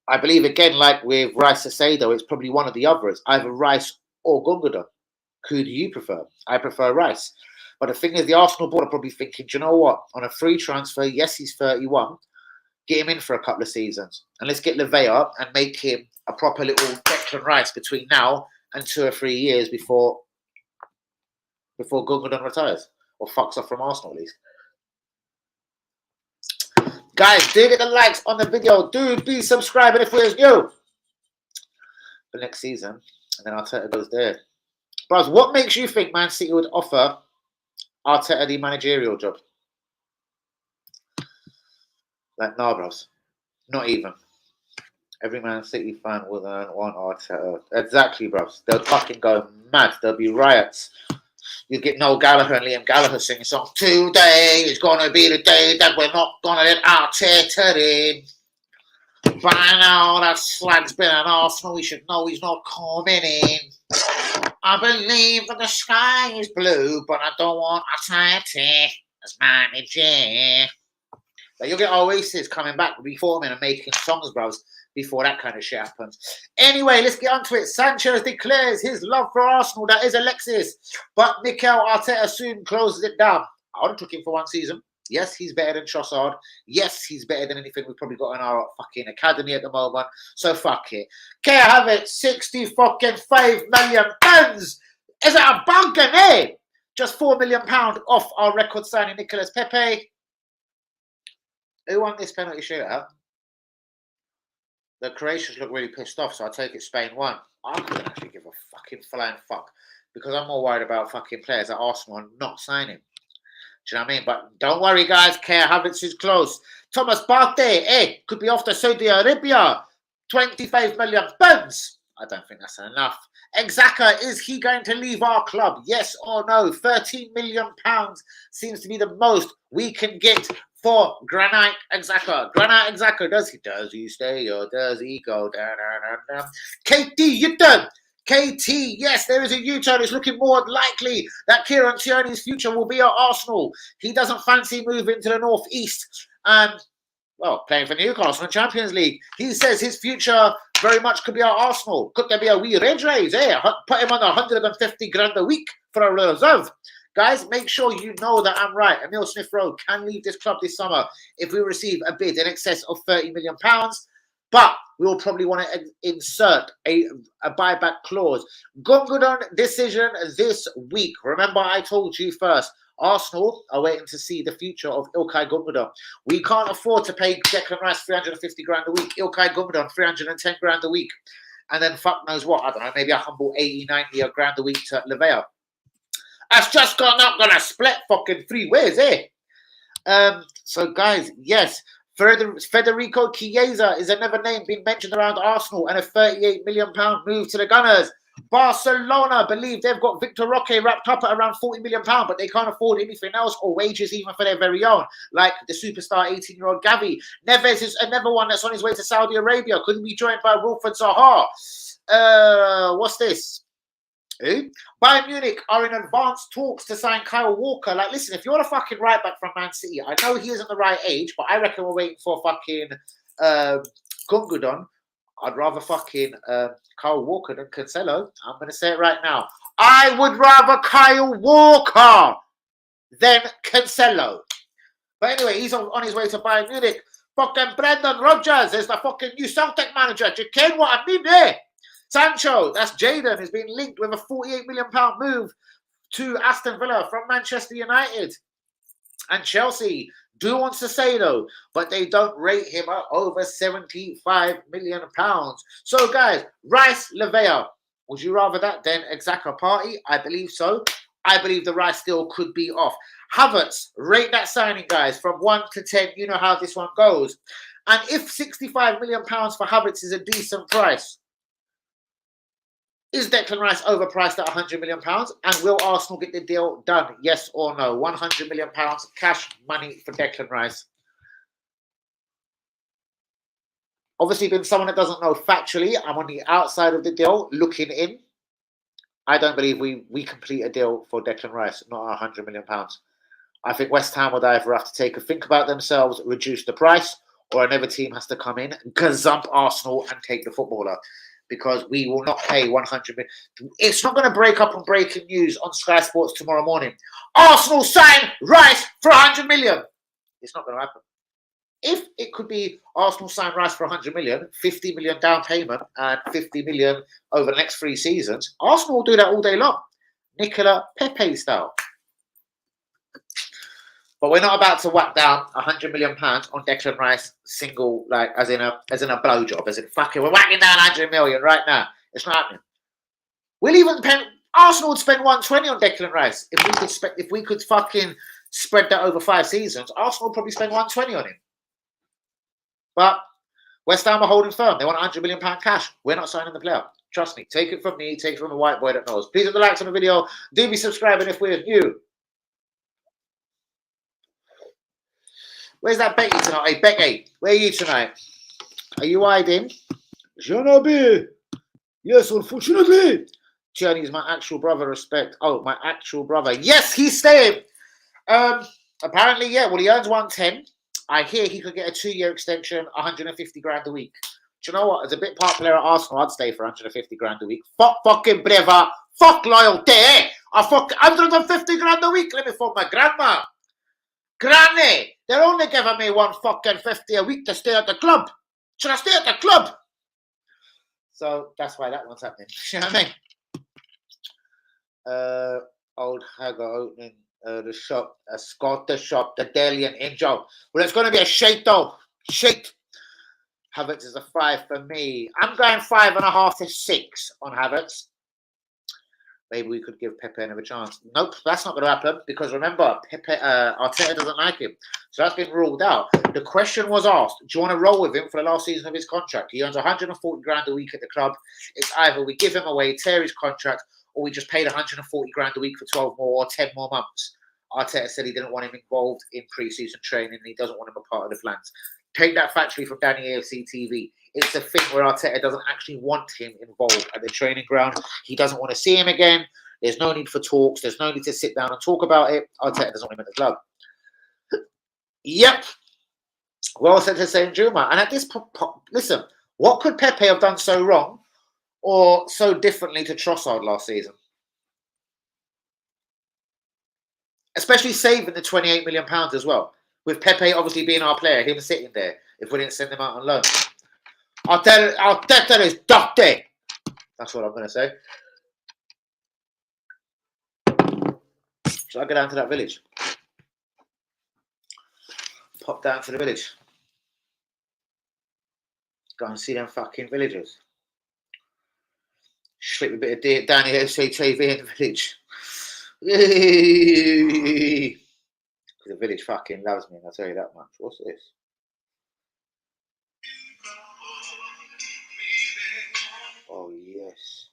I believe, again, like with Rice Acedo, it's probably one of the others, either Rice or Gundogan. Who do you prefer? I prefer Rice. But the thing is, the Arsenal board are probably thinking, do you know what? On a free transfer, yes, he's 31. Get him in for a couple of seasons. And let's get Levea and make him a proper little Declan Rice between now and 2 or 3 years before Gundogan retires. Or fucks off from Arsenal, at least. Guys, do get the likes on the video. Do be subscribing if we're new for next season. And then Arteta goes there. Bros, what makes you think Man City would offer Arteta the managerial job? Like, nah, bros. Not even. Every Man City fan will want Arteta. Exactly, bros. They'll fucking go mad. There'll be riots. You get Noel Gallagher and Liam Gallagher singing songs. Today is going to be the day that we're not going to let Arteta in. By now that slag's been an Arsenal. We should know he's not coming in. I believe that the sky is blue, but I don't want Arteta as manager. But you'll get Oasis coming back, reforming and making songs, bros, before that kind of shit happens. Anyway, let's get on to it. Sanchez declares his love for Arsenal. That is Alexis. But Mikel Arteta soon closes it down. I would have took him for 1 season. Yes, he's better than Trossard. Yes, he's better than anything we've probably got in our fucking academy at the moment. So fuck it. Kia Havertz, 65 million pounds. Is it a bargain, eh? Just £4 million off our record signing Nicolas Pepe. Who won this penalty shootout? The Croatians look really pissed off, so I take it Spain won. I couldn't actually give a fucking flying fuck because I'm more worried about fucking players at Arsenal and not signing. Do you know what I mean? But don't worry, guys. Kia Havertz is close. Thomas Partey, could be off to Saudi Arabia. £25 million. I don't think that's enough. Xhaka, is he going to leave our club? Yes or no? £13 million seems to be the most we can get for Granit Xhaka. Granit Xhaka, does he stay or does he go? KT, you done. KT, yes, there is a U-turn. It's looking more likely that Kieran Tierney's future will be at Arsenal. He doesn't fancy moving to the northeast and, well, playing for Newcastle in Champions League. He says his future very much could be at Arsenal. Could there be a wee red raise? Put him on 150 grand a week for a reserve. Guys, make sure you know that I'm right. Emile Smith-Rowe can leave this club this summer if we receive a bid in excess of £30 million. But we'll probably want to insert a buyback clause. Gundogan decision this week. Remember, I told you first, Arsenal are waiting to see the future of Ilkay Gundogan. We can't afford to pay Declan Rice 350 grand a week. Ilkay Gundogan 310 grand a week. And then fuck knows what. I don't know, maybe a humble 80, 90 grand a week to Levea. That's just not going to split fucking 3 ways, So, guys, yes. Federico Chiesa is another name being mentioned around Arsenal and a £38 million move to the Gunners. Barcelona believe they've got Victor Roque wrapped up at around £40 million, but they can't afford anything else or wages even for their very own, like the superstar 18-year-old Gavi. Neves is another one that's on his way to Saudi Arabia. Could he be joined by Wilfred Zaha? What's this? Who? Bayern Munich are in advanced talks to sign Kyle Walker. Like, listen, if you're a fucking right back from Man City, I know he isn't the right age, but I reckon we're waiting for fucking Gundogan. I'd rather fucking Kyle Walker than Cancelo. I'm going to say it right now. I would rather Kyle Walker than Cancelo. But anyway, he's on his way to Bayern Munich. Fucking Brendan Rodgers is the fucking new Celtic manager. Do you care what I mean there? Sancho, that's Jadon, has been linked with a £48 million move to Aston Villa from Manchester United. And Chelsea do want to say though, but they don't rate him at over £75 million. So guys, Rice, Lavea, would you rather that than Exaka Party? I believe so. I believe the Rice deal could be off. Havertz, rate that signing, guys, from 1 to 10. You know how this one goes. And if £65 million for Havertz is a decent price, is Declan Rice overpriced at £100 million? And will Arsenal get the deal done? Yes or no? £100 million cash money for Declan Rice. Obviously, being someone that doesn't know factually, I'm on the outside of the deal, looking in. I don't believe we complete a deal for Declan Rice, not £100 million. I think West Ham would either have to take a think about themselves, reduce the price, or another team has to come in, gazump Arsenal and take the footballer. Because we will not pay 100 million. It's not going to break up on breaking news on Sky Sports tomorrow morning. Arsenal sign Rice for 100 million. It's not going to happen. If it could be Arsenal sign Rice for 100 million, 50 million down payment, and 50 million over the next 3 seasons, Arsenal will do that all day long. Nicola Pepe style. But we're not about to whack down £100 million on Declan Rice single, like as in a blowjob, as in fucking we're whacking down 100 million right now. It's not happening. We'll even Arsenal would spend 120 on Declan Rice if we could fucking spread that over 5 seasons. Arsenal would probably spend 120 on him. But West Ham are holding firm. They want £100 million cash. We're not signing the player. Trust me. Take it from me. Take it from the white boy that knows. Please hit the likes on the video. Do be subscribing if we're new. Where's that Becky tonight? Hey, Becky, where are you tonight? Are you hiding? Janabi. Yes, unfortunately. Journey's my actual brother, respect. Oh, my actual brother. Yes, he's staying. Apparently, yeah. Well, he earns 110. I hear he could get a 2-year extension, 150 grand a week. Do you know what? As a bit part player at Arsenal, I'd stay for 150 grand a week. Fuck fucking breva. Fuck loyalty. I fuck 150 grand a week. Let me phone my grandma. Granny, they're only giving me 150 a week to stay at the club. Should I stay at the club? So that's why that one's happening. You know what I mean? Old Hagar opening the shop, a Scottish shop, the deli and Angel. Well, it's going to be a shite though. Shite. Havertz is a 5 for me. I'm going 5.5 to 6 on Havertz. Maybe we could give Pepe another chance. Nope, that's not going to happen because remember, Arteta doesn't like him. So that's been ruled out. The question was asked, do you want to roll with him for the last season of his contract? He earns 140 grand a week at the club. It's either we give him away, tear his contract, or we just paid 140 grand a week for 12 more or 10 more months. Arteta said he didn't want him involved in pre-season training and he doesn't want him a part of the plans. Take that factually from Danny AFC TV. It's a thing where Arteta doesn't actually want him involved at the training ground. He doesn't want to see him again. There's no need for talks. There's no need to sit down and talk about it. Arteta doesn't want him at the club. Yep. Well said to Saint Juma. And at this listen, what could Pepe have done so wrong or so differently to Trossard last season? Especially saving the £28 million as well. With Pepe obviously being our player, him sitting there, if we didn't send him out on loan. Arteta is dirty. That's what I'm going to say. Should I go down to that village? Pop down to the village. Go and see them fucking villagers. Slip a bit of Danny TV in the village. The village fucking loves me, and I'll tell you that much. What's this? Oh, yes.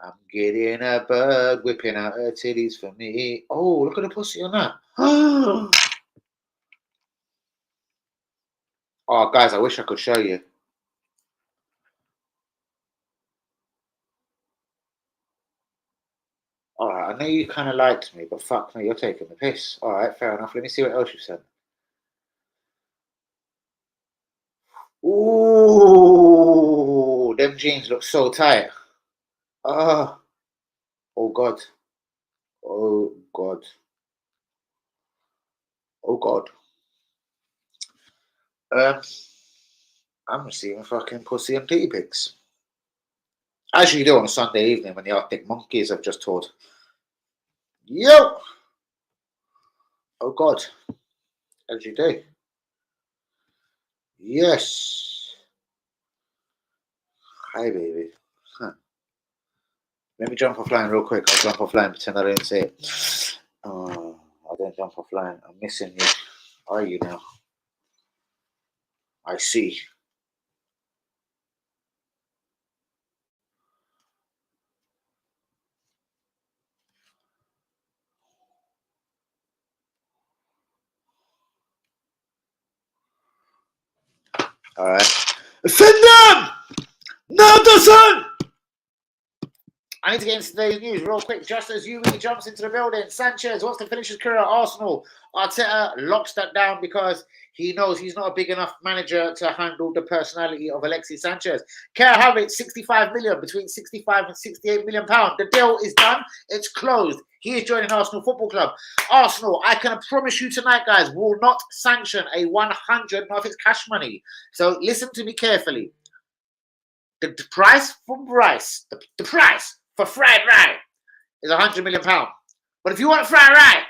I'm getting a bird, whipping out her titties for me. Oh, look at the pussy on that. Oh, guys, I wish I could show you. know you kind of liked me, but fuck me, you're taking the piss. All right, fair enough. Let me see what else you sent. Ooh, them jeans look so tight. Ah, oh God. Oh God. Oh God. Um, I'm receiving fucking pussy and titty pics. As you do on a Sunday evening when the Arctic Monkeys have just toured. Yo! Oh God. As you do. Yes. Hi, baby. Huh. Let me jump offline real quick. I'll jump offline, pretend I didn't see it. Oh, I didn't jump offline. I'm missing you. Are you now? I see. All right. Send them! No, doesn't! I need to get into today's news real quick. Just as UE jumps into the building, Sanchez wants to finish his career at Arsenal. Arteta locks that down because he knows he's not a big enough manager to handle the personality of Alexis Sanchez. Care Havertz, 65 million, between 65 and 68 million pounds. The deal is done. It's closed. He is joining Arsenal Football Club. Arsenal, I can promise you tonight, guys, will not sanction a 100, not if it's cash money. So listen to me carefully. The price for rice, the price for fried rice is £100 million. But if you want fried rice,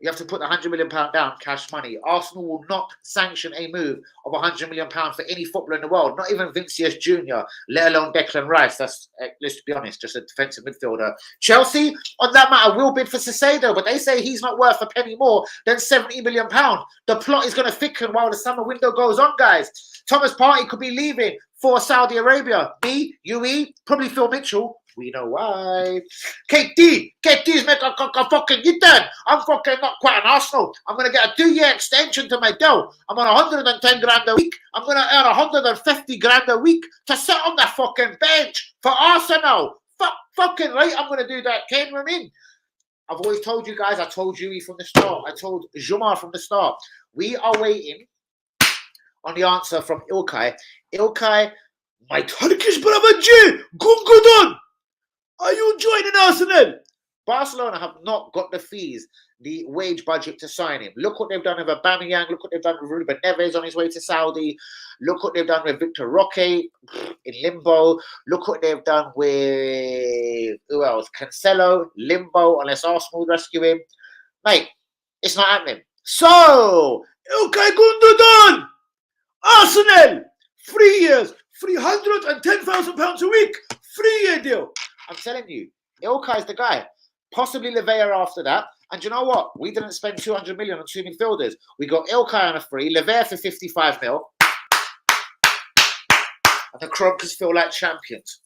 you have to put the £100 million down, cash money. Arsenal will not sanction a move of £100 million for any footballer in the world, not even Vinicius Jr., let alone Declan Rice. That's, let's be honest, just a defensive midfielder. Chelsea, on that matter, will bid for Caicedo, but they say he's not worth a penny more than £70 million. The plot is going to thicken while the summer window goes on, guys. Thomas Partey could be leaving for Saudi Arabia. Me, UE, probably Phil Mitchell. We know why. KD's make a fucking U-turn. I'm fucking not quite an Arsenal. I'm going to get a 2-year extension to my deal. I'm on 110 grand a week. I'm going to earn 150 grand a week to sit on the fucking bench for Arsenal. Fucking right, I'm going to do that. Kane Ramin. I've always told you guys, I told Yuri from the start. I told Jumar from the start. We are waiting on the answer from Ilkay. Ilkay, my Turkish brother G, Gungudan, are you joining Arsenal? Barcelona have not got the fees, the wage budget to sign him. Look what they've done with Aubameyang. Look what they've done with Ruben Neves on his way to Saudi. Look what they've done with Victor Roque in limbo. Look what they've done with, who else? Cancelo, limbo, unless Arsenal rescue him. Mate, it's not happening. So, Ilkay Gundogan, Arsenal, 3 years, £310,000 a week, 3-year deal. I'm telling you, Ilkay's the guy. Possibly Levea after that. And you know what? We didn't spend 200 million on 2 midfielders. We got Ilkay on a free, Levea for 55 mil. And the Kronkers feel like champions.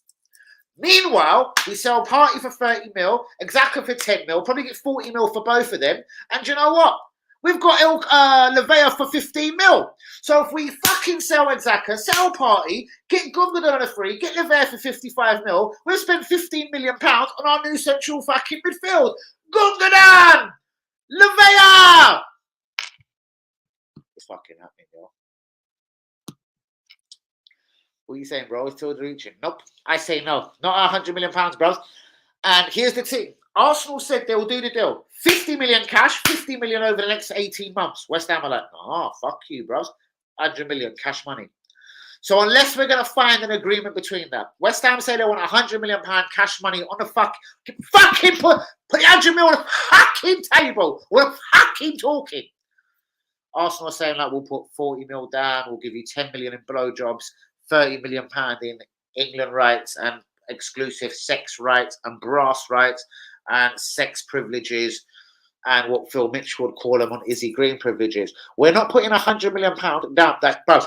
Meanwhile, we sell Partey for 30 mil, Xhaka for 10 mil, probably get 40 mil for both of them. And you know what? We've got Levea for 15 mil. So if we fucking sell Xhaka, sell Partey, get Gundogan on a free, get Levea for 55 mil, we'll spend £15 million on our new central fucking midfield. Gundogan! Levea! It's fucking happening, yo. What are you saying, bro? It's still reaching. Nope. I say no. Not £100 million, bros. And here's the thing. Arsenal said they will do the deal. 50 million cash, 50 million over the next 18 months. West Ham are like, oh, fuck you, bros. 100 million cash money. So unless we're going to find an agreement between them, West Ham say they want £100 million cash money on the fucking put the 100 million on the fucking table. We're fucking talking. Arsenal are saying like, we'll put 40 mil down. We'll give you 10 million in blowjobs, 30 million pound in England rights and exclusive sex rights and brass rights and sex privileges and what Phil Mitchell would call them on Izzy Green privileges. We're not putting £100 million down. That, bro,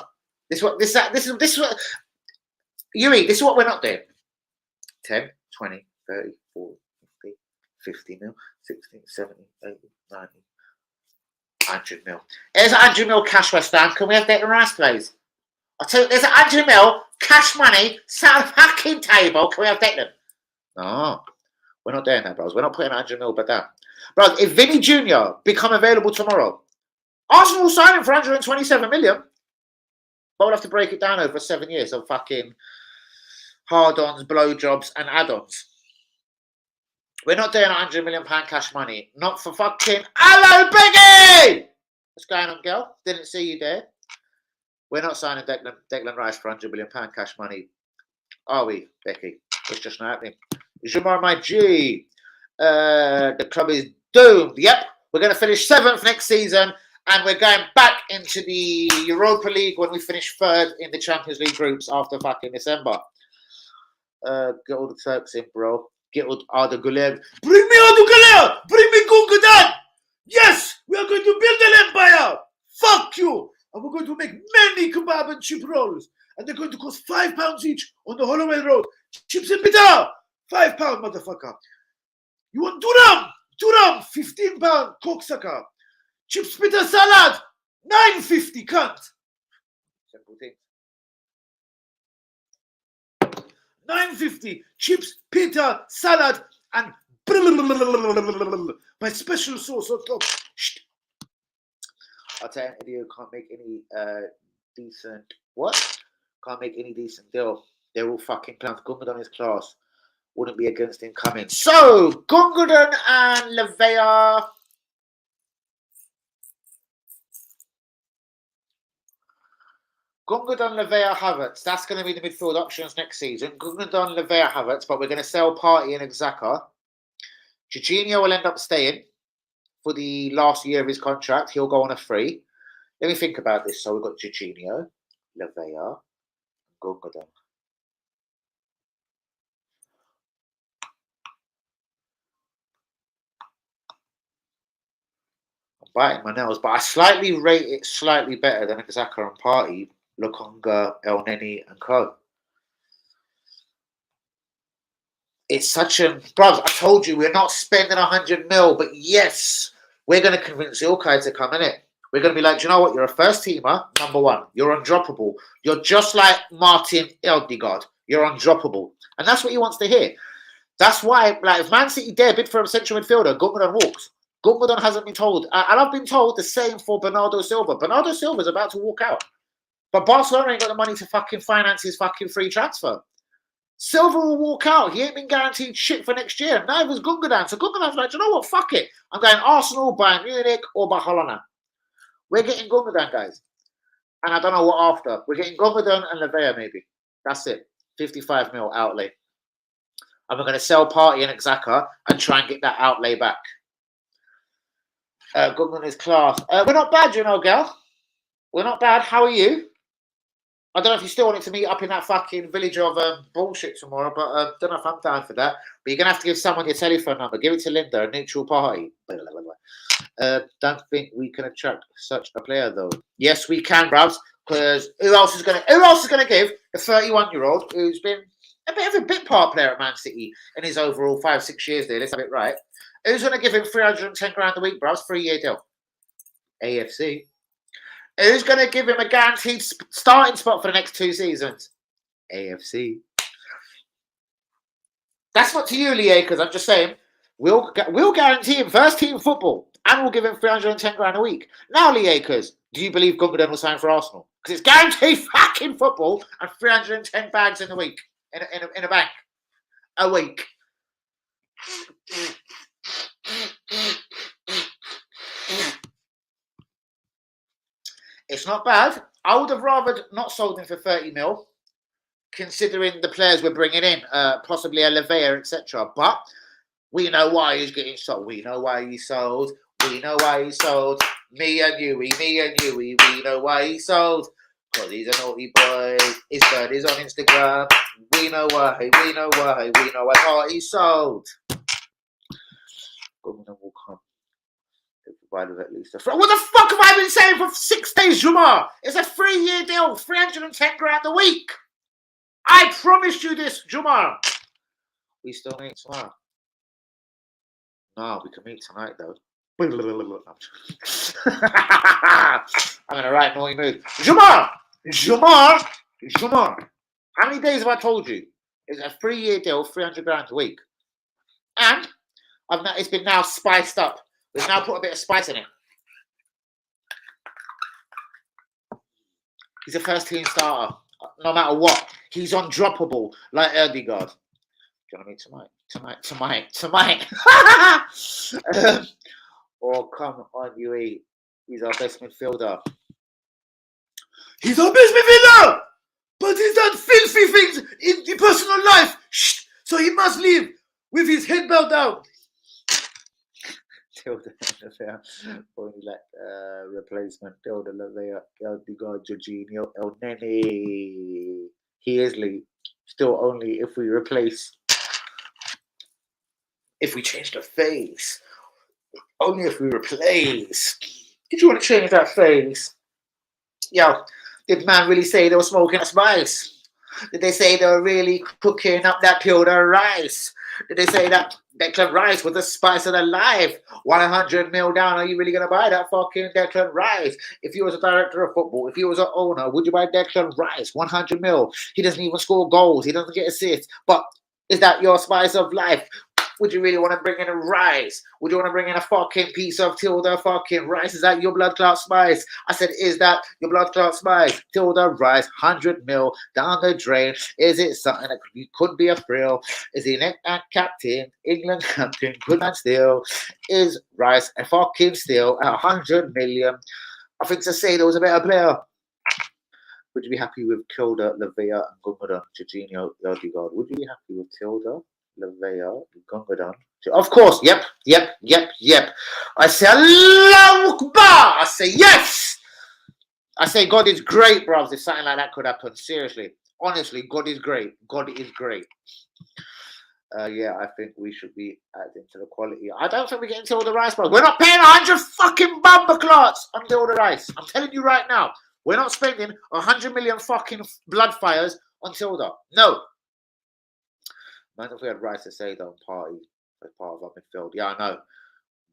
this is what Yuri, this is what we're not doing. 10, 20, 30, 40, 50 mil, 60, 70, 80, 90, 100 mil. There's 100 mil cash, West Ham. Can we have that in rice, please? I'll tell you, there's 100 mil cash money sat on the fucking table. Can we have that? No. We're not doing that, bros. We're not putting 100 mil back down. Bros, if Vinny Jr. become available tomorrow, Arsenal will sign him for 127 million. But we'll have to break it down over 7 years of fucking hard-ons, blowjobs, and add-ons. We're not doing £100 million cash money. Not for fucking... Hello, Peggy! What's going on, girl? Didn't see you there. We're not signing Declan Rice for £100 million cash money. Are we, Becky? It's just not happening. Jamar, my G. The club is doomed. Yep. We're going to finish 7th next season. And we're going back into the Europa League when we finish 3rd in the Champions League groups after fucking December. Get all the Turks in, bro. Get all Arda Güler. Bring me Arda Güler! Bring me Gundogan! Yes! We are going to build an empire! Fuck you! And we're going to make many kebab and chip rolls. And they're going to cost £5 each on the Holloway Road. Chips and pita! £5, motherfucker. You want durum? Durum! £15, cocksucker. Chips, pita, salad! £9.50, cunt! Simple thing. £9.50. Chips, pita, salad, and my special sauce on top. I'll tell you, Eddie can't make any decent... What? Can't make any decent deal. They're all fucking clowns. Gundogan is class. Wouldn't be against him coming. So, Gundogan and Lavea... Gundogan, Lavea, Hazertz. That's going to be the midfield options next season. Gundogan, Lavea, Hazertz, but we're going to sell Partey and Xhaka. Jorginho will end up staying for the last year of his contract. He'll go on a free. Let me think about this. So we've got Jorginho, Lavea, Gundogan. I'm biting my nails, but I slightly rate it slightly better than Xhaka and Partey. Lokonga, El Neni, and Co. It's such a... Bruv, I told you, we're not spending 100 mil, but yes, we're going to convince Ilkay to come in it. We're going to be like, do you know what? You're a first teamer, number one. You're undroppable. You're just like Martin Odegaard. You're undroppable. And that's what he wants to hear. That's why, like, if Man City dare bid for a central midfielder, Gundogan walks. Gundogan hasn't been told. And I've been told the same for Bernardo Silva. Bernardo Silva's about to walk out. But Barcelona ain't got the money to fucking finance his fucking free transfer. Silva will walk out. He ain't been guaranteed shit for next year. Neither's Gundogan. So Gundogan's like, you know what? Fuck it. I'm going Arsenal, Bayern Munich, or Barcelona. We're getting Gundogan, guys. And I don't know what after. We're getting Gundogan and Lavea, maybe. That's it. 55 mil outlay. And we're going to sell Partey and Xhaka and try and get that outlay back. Gundogan is class. We're not bad, you know, girl. We're not bad. How are you? I don't know if you still wanted to meet up in that fucking village of bullshit tomorrow, but I don't know if I'm down for that. But you're going to have to give someone your telephone number. Give it to Linda, a neutral party. Don't think we can attract such a player, though. Yes, we can, bruvs. Because who else is going to give a 31-year-old who's been a bit of a bit part player at Man City in his overall 5-6 years there? Let's have it right. Who's going to give him 310 grand a week, bruvs? 3-year deal. AFC. Who's going to give him a guaranteed starting spot for the next 2 seasons? AFC. That's not to you, Lee Akers. I'm just saying, we'll guarantee him first team football and we'll give him 310 grand a week. Now, Lee Akers, do you believe Gundogan will sign for Arsenal? Because it's guaranteed fucking football and 310 bags in a week, in a bank. A week. It's not bad. I would have rather not sold him for 30 mil, considering the players we're bringing in, possibly a Lavea, etc. But we know why he's getting sold. We know why he's sold. We know why he's sold. Me and you, we know why he's sold. Because he's a naughty boy. His bird is on Instagram. We know why. We know why he's sold. Gundogan will come. Provided at least what the fuck have I been saying for 6 days, Jumar? It's a 3-year deal, 310 grand a week. I promised you this, Jumar. We still meet tomorrow. No, we can meet tonight, though. I'm in a right naughty mood. Jumar! How many days have I told you? It's a 3-year deal, 300 grand a week. And it's been now spiced up. We've now put a bit of spice in it. He's a first team starter. No matter what. He's undroppable like Erdegaard. Do you know what I mean? Tonight. Oh, come on, UE. He's our best midfielder. He's our best midfielder! But he's done filthy things in the personal life. Shh. So he must leave with his head bowed down. Tilda Lavea, only like replacement. Tilda Lavea, Erdegaard, Jorginho, El Nene. He is Lee. Still only if we replace. If we change the face. Only if we replace. Did you want to change that face? Yo, did man really say they were smoking a spice? Did they say they were really cooking up that Tilda rice? Did they say that Declan Rice was the spice of their life? 100 mil down, are you really going to buy that fucking Declan Rice? If you was a director of football, if you was an owner, would you buy Declan Rice? 100 mil. He doesn't even score goals. He doesn't get assists. But is that your spice of life? Would you really want to bring in a Rice? Would you want to bring in a fucking piece of Tilda fucking Rice? Is that your blood clot spice? I said, is that your blood clot spice? Tilda Rice, 100 mil down the drain. Is it something that could be a thrill? Is he an captain? England captain? Good man still. Is Rice a fucking steal at 100 million? I think to say there was a better player. Would you be happy with Tilda, Lavea, and Gundogan, Jorginho, Erdegaard? Would you be happy with Tilda, Lavea, Gundogan? Of course, yep. I say Allahu Akbar. I say yes. I say God is great, bros. If something like that could happen, seriously, honestly, God is great. God is great. Yeah, I think we should be adding to the quality. I don't think we're getting Tilda Rice, bro. We're not paying 100 fucking bumper clots on Tilda Rice. I'm telling you right now. We're not spending 100 million fucking blood fires on Tilda. No. Imagine if we had Rice to say that on party as part of our midfield. Yeah, I know.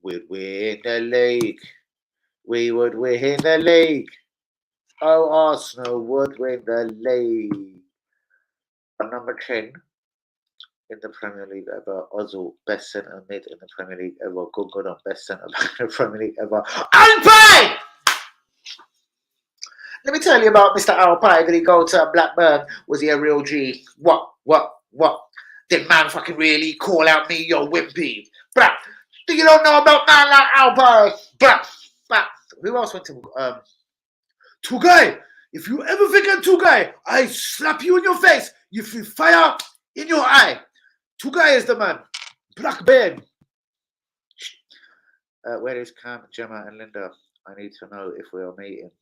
We'd win the league. We would win the league. Oh, Arsenal would win the league. Number 10 in the Premier League ever. Ozil, best centre mid in the Premier League ever. Gundogan, best centre back in the Premier League ever. Alpine! Let me tell you about Mr. Alpine. Did he go to Blackburn? Was he a real G? What? Did man fucking really call out me, yo, wimpy? Bruh, you don't know about man like Alpine? Bruh. Who else went to Tugai? If you ever forget Tugai, I slap you in your face. You feel fire in your eye. Tugai is the man. Blackburn. Where is Cam, Gemma, and Linda? I need to know if we are meeting.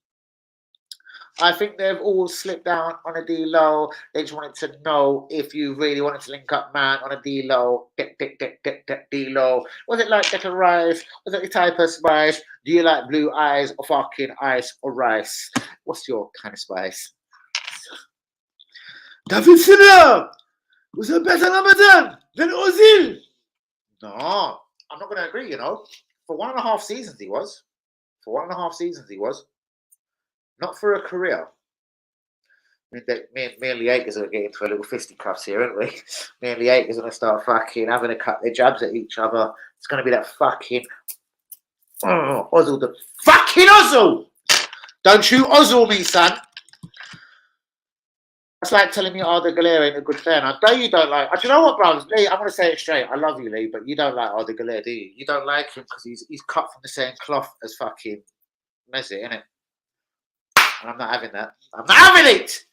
I think they've all slipped down on a D-low. They just wanted to know if you really wanted to link up, man, on a D-low. D-low. Was it like Declan Rice? Was it the type of spice? Do you like blue eyes or fucking ice or rice? What's your kind of spice? David Silva was a better number 10 than Ozil. No, I'm not going to agree, you know. For 1.5 seasons he was. Not for a career. Me and Lee Akers are getting into a little fisticuffs here, aren't we? Me and Lee Akers are going to start fucking having a cut their jabs at each other. It's going to be that fucking Ozil, the fucking Ozil! Don't you Ozil me, son. That's like telling me Arda Güler ain't a good player. I know you don't like. Do you know what, bro? Lee, I'm going to say it straight. I love you, Lee, but you don't like Arda Güler, do you? You don't like him because he's cut from the same cloth as fucking Messi, innit? And I'm not having that. I'm not having it!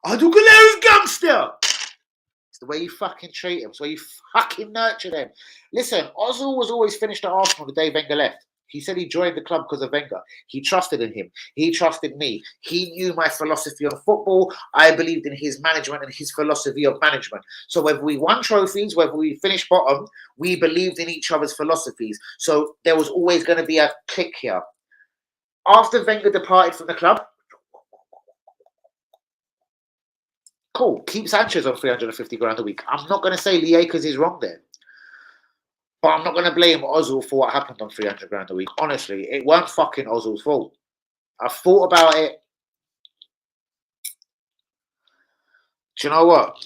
Arda Güler is gangster! It's the way you fucking treat him. It's the way you fucking nurture them. Listen, Ozil was always finished at Arsenal the day Wenger left. He said he joined the club because of Wenger. He trusted in him. He trusted me. He knew my philosophy on football. I believed in his management and his philosophy of management. So whether we won trophies, whether we finished bottom, we believed in each other's philosophies. So there was always going to be a click here. After Wenger departed from the club, cool, keep Sanchez on 350 grand a week. I'm not going to say Lee Akers is wrong there. But I'm not going to blame Ozil for what happened on 300 grand a week. Honestly, it weren't fucking Ozil's fault. I've thought about it. Do you know what?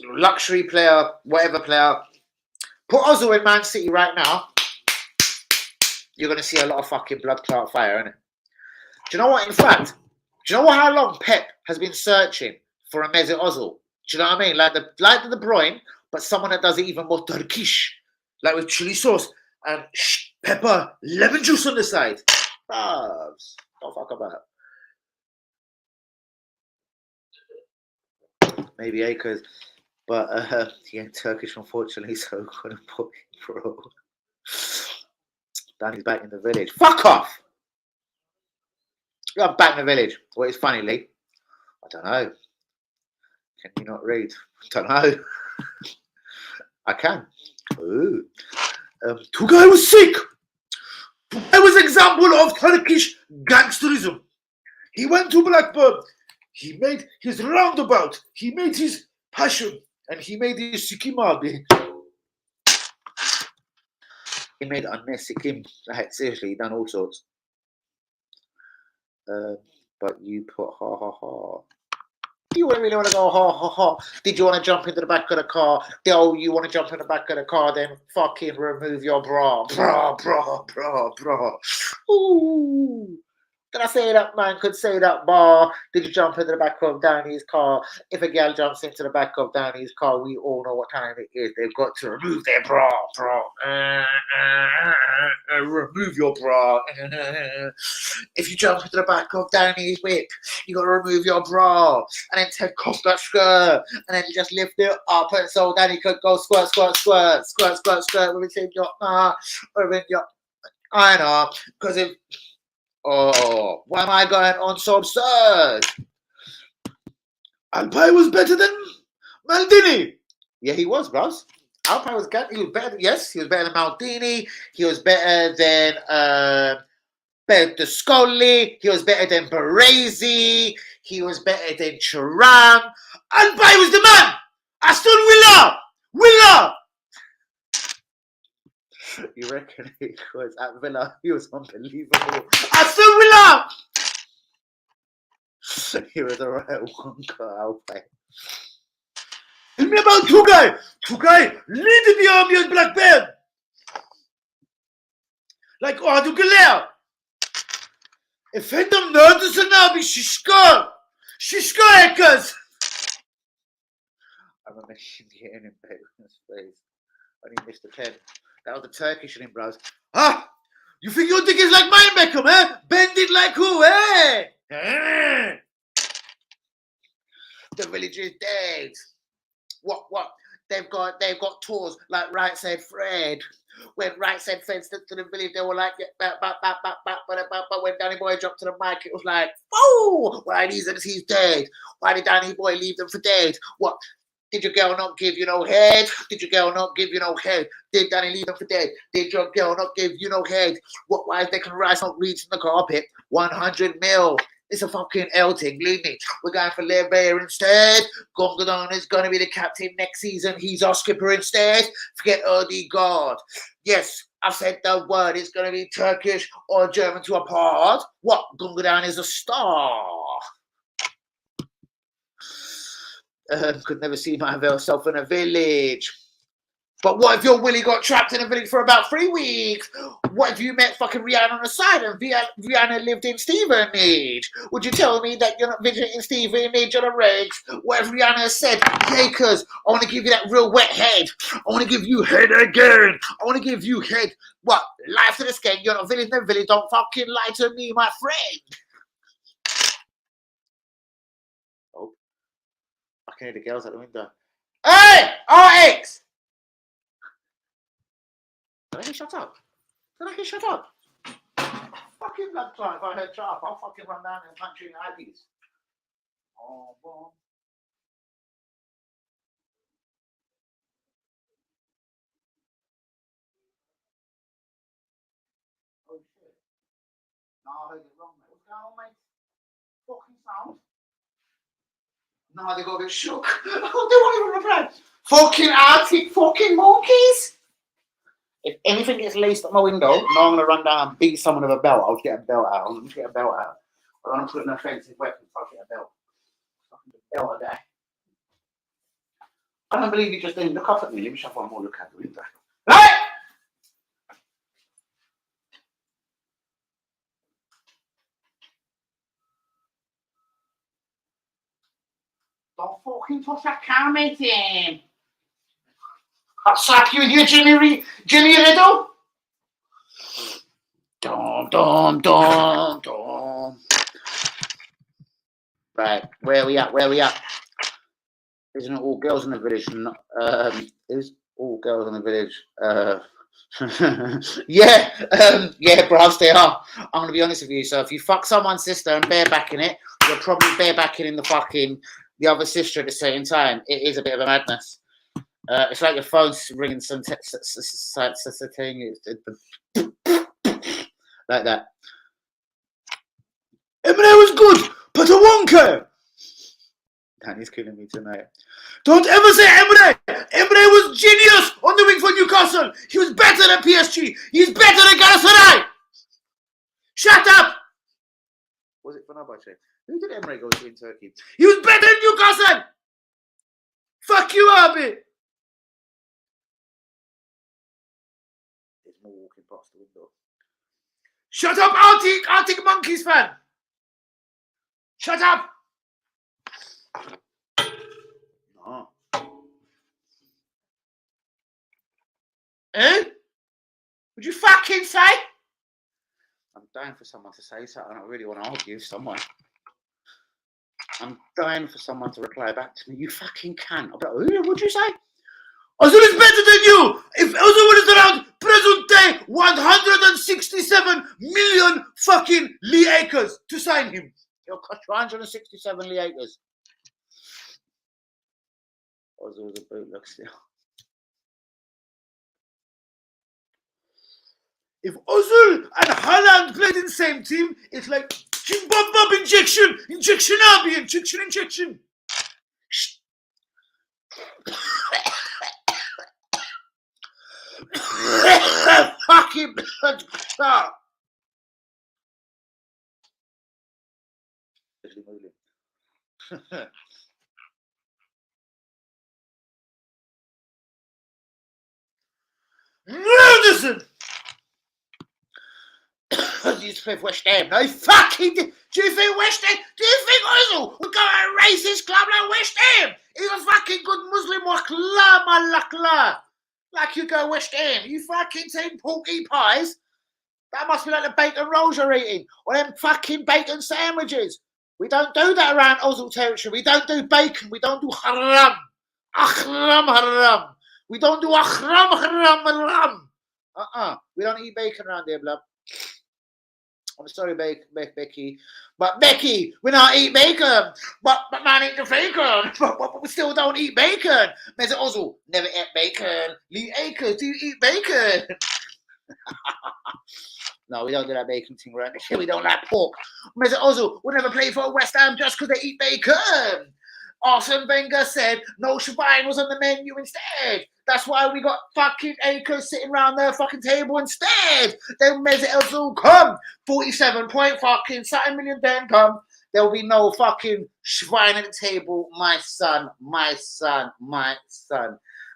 Luxury player, whatever player, Put Ozil in Man City right now, you're going to see a lot of fucking blood clot fire, innit? Do you know what, in fact, do you know how long Pep has been searching for a Mesut Ozil? Do you know what I mean? Like the De Bruyne, but someone that does it even more Turkish, like with chili sauce and pepper, lemon juice on the side. Bravs. Don't fuck about it. Maybe acres, but he ain't Turkish, unfortunately, so I couldn't put it, bro. Danny's back in the village. Fuck off! You're back in the village. What is funny, Lee? I don't know. Can you not read? I don't know. I can. Ooh. Tugay was sick. Tugay was example of Turkish gangsterism. He went to Blackburn. He made his roundabout. He made his passion. And he made his Sikkim Abi. He made unless Sikkim. Like, seriously, he done all sorts. But you put ha ha ha. Do you really want to go ha ha ha? Did you want to jump into the back of the car? Oh, you want to jump in the back of the car? Then fucking remove your bra. Bra. Ooh. Did I say that man could say that bar? Did you jump into the back of Downey's car? If a girl jumps into the back of Downey's car, we all know what time it is. They've got to remove their bra. Remove your bra. If you jump into the back of Downey's whip, you got to remove your bra. And then take off that skirt. And then you just lift it up. And so Downey could go squirt within your, I know. Because if, oh, why am I going on so absurd? Alpay was better than Maldini. Yeah, he was, bros. Alpay was good. He was better. Yes, he was better than Maldini. He was better than Berlusconi. He was better than Baresi. He was better than Thuram. Alpay was the man. Aston Villa. You reckon he was at Villa? He was unbelievable. Aston Villa! He was a right wonker, Alpay. Tell me about Tugay. Tugay leading the army at Blackburn. Like Ardu Galea. Efendim neredesin abi? Şişko Ekaz. I remember getting in bed in his face. I didn't miss the pen. That was the Turkish in him, bros. Ah! You think your dick is like mine, Beckham, eh? Bend it like who, eh? The village is dead. What? They've got tours like Right Said Fred. When Right Said Fred stepped to the village, they were like, but when Danny Boy dropped to the mic, it was like, oh! Why he's dead? Why did Danny Boy leave them for dead? What? Did your girl not give you no head? Did your girl not give you no head? Did Danny leave them for dead? Did your girl not give you no head? What? Why is Declan Rice not reaching the carpet? 100 mil. It's a fucking L thing, believe me. We're going for Lever instead. Gundogan is going to be the captain next season. He's our skipper instead. Forget Odegaard. Yes, I've said the word. It's going to be Turkish or German to a part. What? Gundogan is a star. Could never see myself in a village. But what if your Willie got trapped in a village for about 3 weeks? What if you met fucking Rihanna on the side and Rihanna lived in Stevenage? Would you tell me that you're not visiting Stevenage on the regs? What if Rihanna said, Yakers, I want to give you that real wet head. I want to give you head again. I want to give you head. What? Life to the skin. You're not visiting the village. Don't fucking lie to me, my friend. Oh. I can hear the girls at the window. Hey! RX! Did I get shut up? Fucking blood clot. If I heard shut up, I'll fucking run down and punch you in the IDs. Oh, boy. Oh, shit. No, I heard it wrong, mate. What's going on, mate? Fucking sound. No, they got a bit shook. Oh, they won't even reply. Fucking Arctic fucking monkeys. If anything gets laced at my window, now I'm going to run down and beat someone with a belt. I'll get a belt out. I'm going to get a belt out. I don't want to put an offensive weapon, so I'll get a belt. Fucking belt a day. I don't believe you just didn't look up at me. Let me shove one more look out the window. Don't fucking touch that camera, Tim. I'll slap you with your Jimmy Riddle. Dom. Right, where we at? Isn't it all girls in the village? Is all girls in the village? Yeah, bros, they are. I'm gonna be honest with you. So if you fuck someone's sister and barebacking it, you're probably barebacking in the other sister at the same time. It is a bit of a madness. It's like your phone's ringing like that. Eminem was good, but I won't care. Danny's killing me tonight. Don't ever say Eminem! Eminem was genius on the wing for Newcastle. He was better than PSG. He's better than Galatasaray. Shut up! Was it Fenerbahce? Who did Emre go to in Turkey? He was better than Newcastle! Fuck you, Abi! There's more walking past the window. Shut up, Arctic Monkeys fan! Shut up! No. Eh? Would you fucking say? I'm dying for someone to say something. I really want to argue with someone. I'm dying for someone to reply back to me. You fucking can. I'll be like, what'd you say? Ozil is better than you! If Ozil was around present day, 167 million fucking Lee acres to sign him. It'll cost 167 Lee acres. Ozil's a bootleg still. If Ozil and Haaland played in the same team, it's like bob injection. Fucking stop. Listen. You used to play for West Ham. No, fucking. Do you think West Ham? Do you think Ozil would go at a racist club like West Ham? He's a fucking good Muslim. Like you go West Ham. You fucking take porky pies. That must be like the bacon rolls you're eating, or them fucking bacon sandwiches. We don't do that around Ozil territory. We don't do bacon. We don't do haram. Haram. We don't do haram. We don't eat bacon around here, blood. I'm sorry, Becky. But Becky, we don't eat bacon. But man eat the bacon. But we still don't eat bacon. Mr. Ozil, never ate bacon. Lee Acres, do you eat bacon? No, we don't do that bacon thing right here. We don't like pork. Mr. Ozil will never play for West Ham just because they eat bacon. Arsene Wenger said no Shabine was on the menu instead. That's why we got fucking acres sitting around their fucking table instead. Then Mesut Ozil come. 47 point fucking something million then come. There will be no fucking Schwein at the table. My son.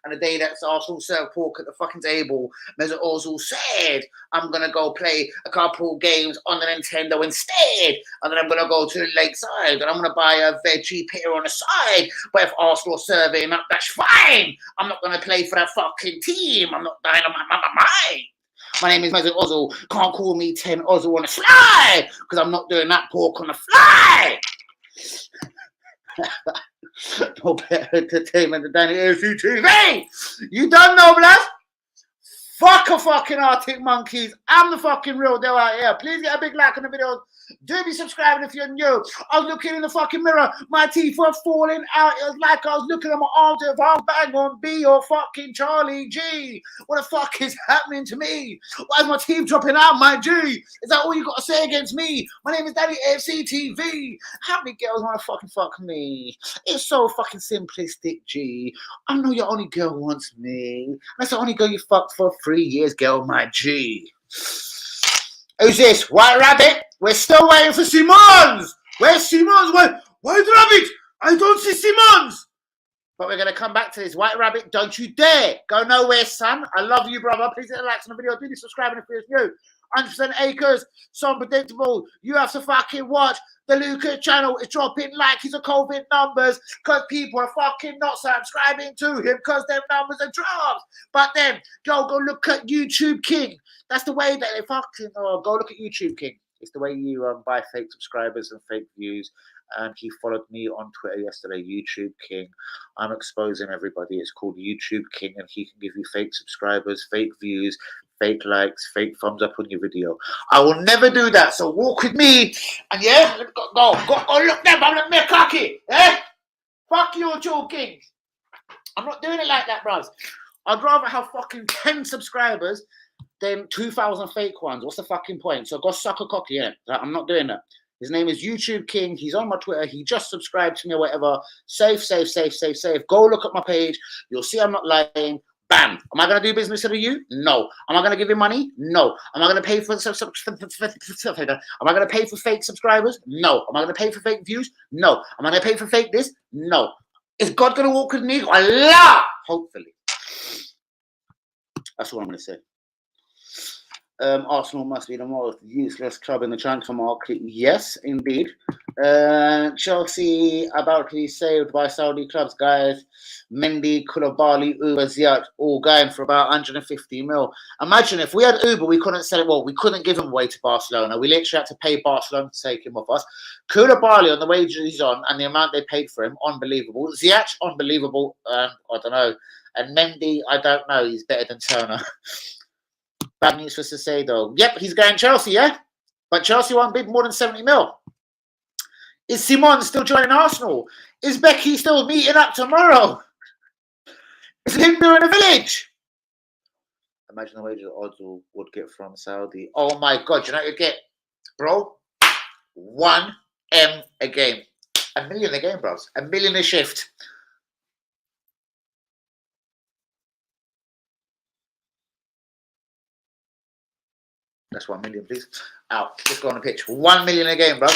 And the day that Arsenal served pork at the fucking table, Mesut Ozil said, I'm going to go play a couple games on the Nintendo instead. And then I'm going to go to the lakeside and I'm going to buy a veggie pitter on the side. But if Arsenal are serving up, that's fine. I'm not going to play for that fucking team. I'm not dying on my mind. My name is Mesut Ozil. Can't call me 10 Ozil on the fly because I'm not doing that pork on the fly. No better entertainment than Danny AFC. You don't know, blood. Fuck a fucking Arctic Monkeys. I'm the fucking real deal out here. Please get a big like on the video. Do be subscribing if you're new. I was looking in the fucking mirror. My teeth were falling out. It was like I was looking at my arms. If I'm bang on B or fucking Charlie G. What the fuck is happening to me? Why is my teeth dropping out, my G? Is that all you got to say against me? My name is Daddy AFC TV. How many girls want to fucking fuck me? It's so fucking simplistic, G. I know your only girl wants me. That's the only girl you fucked for 3 years, girl, my G. Who's this? White Rabbit? We're still waiting for Simons. Where's Simons? White Rabbit? I don't see Simons. But we're going to come back to this. White Rabbit, don't you dare go nowhere, son. I love you, brother. Please hit the likes on the video. Do be subscribing if you're new. 100% acres. So unpredictable. You have to fucking watch. The Lucas channel is dropping like he's a COVID numbers because people are fucking not subscribing to him because their numbers are dropped. But then go look at YouTube King. That's the way that they fucking go look at YouTube King. It's the way you buy fake subscribers and fake views. And he followed me on Twitter yesterday, YouTube King. I'm exposing everybody. It's called YouTube King, and he can give you fake subscribers, fake views, fake likes, fake thumbs up on your video. I will never do that. So walk with me, and yeah, go look them. I'm gonna make cocky. Eh? Fuck YouTube King. I'm not doing it like that, bros. I'd rather have fucking 10 subscribers than 2,000 fake ones. What's the fucking point? So go suck a cocky, yeah. I'm not doing that. His name is YouTube King. He's on my Twitter. He just subscribed to me or whatever. Safe. Go look at my page. You'll see I'm not lying. Bam. Am I going to do business with you? No. Am I going to give him money? No. Am I going to pay for Am I going to pay for fake subscribers? No. Am I going to pay for fake views? No. Am I going to pay for fake this? No. Is God going to walk with me? Allah! Hopefully. That's what I'm going to say. Arsenal must be the most useless club in the transfer market. Yes, indeed. Chelsea about to be saved by Saudi clubs, guys. Mendy, Koulibaly, Uber, Ziyech, all going for about 150 mil. Imagine if we had Uber, we couldn't sell it. Well, we couldn't give him away to Barcelona. We literally had to pay Barcelona to take him off us. Koulibaly on the wages he's on and the amount they paid for him, unbelievable. Ziyech, unbelievable. I don't know. And Mendy, I don't know. He's better than Turner. Bad news for Caicedo. Yep, he's going Chelsea, yeah? But Chelsea won't bid more than 70 mil. Is Simon still joining Arsenal? Is Becky still meeting up tomorrow? Is Linda in a village? Imagine the wages odds would get from Saudi. Oh my God, you know what you get? Bro, 1 M a game. $1 million a game, bros. $1 million a shift. That's 1 million, please. Out. Let's go on the pitch. 1 million a game, bro.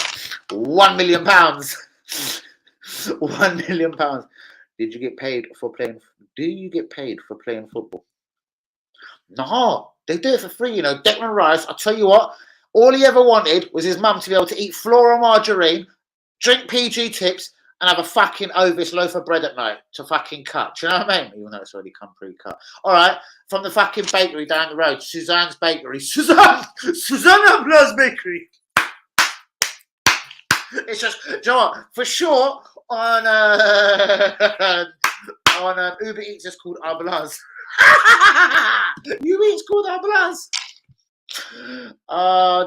£1 million. £1 million. Did you get paid for playing? Do you get paid for playing football? No, they do it for free. You know, Declan Rice. I'll tell you what. All he ever wanted was his mum to be able to eat floral margarine, drink PG tips, and have a fucking Ovis loaf of bread at night to fucking cut. Do you know what I mean? Even though it's already come pre-cut. All right, from the fucking bakery down the road, Suzanne's Bakery. Susanna Blas Bakery. It's just, do you know what? For sure, on Uber Eats, it's called Arblas. Uber Eats called Arblas.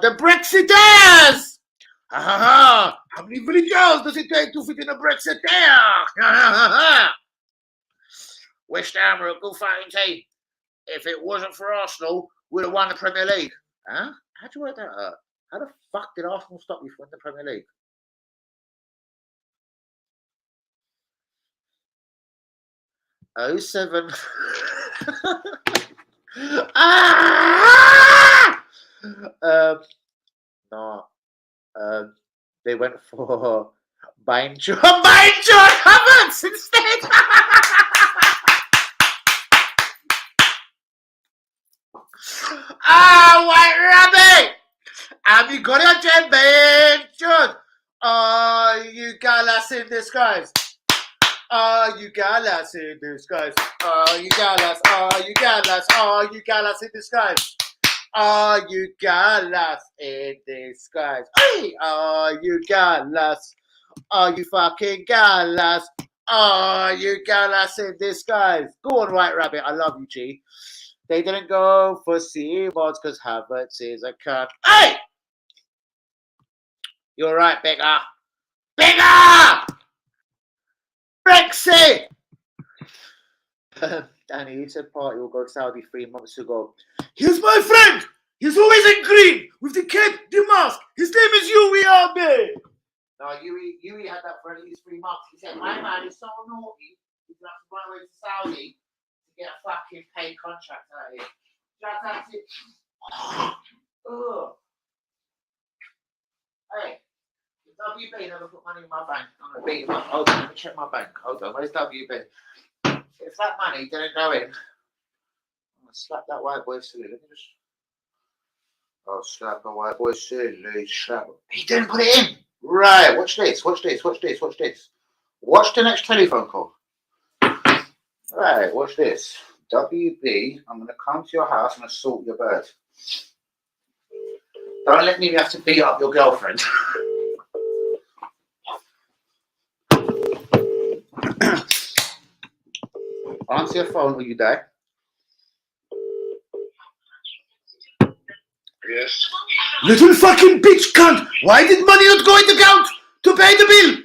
The Brexiteers. How many villagers does it take to fit in a Brexiteer? West Ham are a good fighting team. If it wasn't for Arsenal, we'd have won the Premier League. Huh? How'd you work that out? How the fuck did Arsenal stop you from winning the Premier League? Oh 07. No. They went for buying George Hazertz instead. White rabbit! Have you got your jet, George? Oh, you galas in disguise. Oh, you galas in disguise. Oh, you galas. Oh, you galas. Oh, you galas in disguise. Oh, you galas in disguise. Hey! Oh, you galas. Oh, you fucking galas. Oh, you galas in disguise. Go on, White Rabbit. I love you, G. They didn't go for C-Mods because Hazertz is a cunt. Hey! You're right, Bigger. Bigger! Brexit! Danny, you said party will go to Saudi 3 months ago. Here's my friend! He's always in green with the cape, the mask. His name is Yui Abe. No, Yui had that for at least 3 months. He said, my man is so naughty, he's going to have to run away to Saudi to get a fucking paid contract out of here. That's it. Oh. Hey, WB never put money in my bank. I'm going to beat him up. Hold on, let me check my bank. Hold on, where's WB? If that money didn't go in, I'm going to slap that white boy silly. Let me just. Oh, slap a white boy silly slap. He didn't put it in. Right, watch this, watch this, watch this, watch this. Watch the next telephone call. Right, watch this. WB, I'm going to come to your house and assault your bird. Don't let me have to beat up your girlfriend. Answer your phone or you die. Yes. Little fucking bitch cunt! Why did money not go in the account to pay the bill?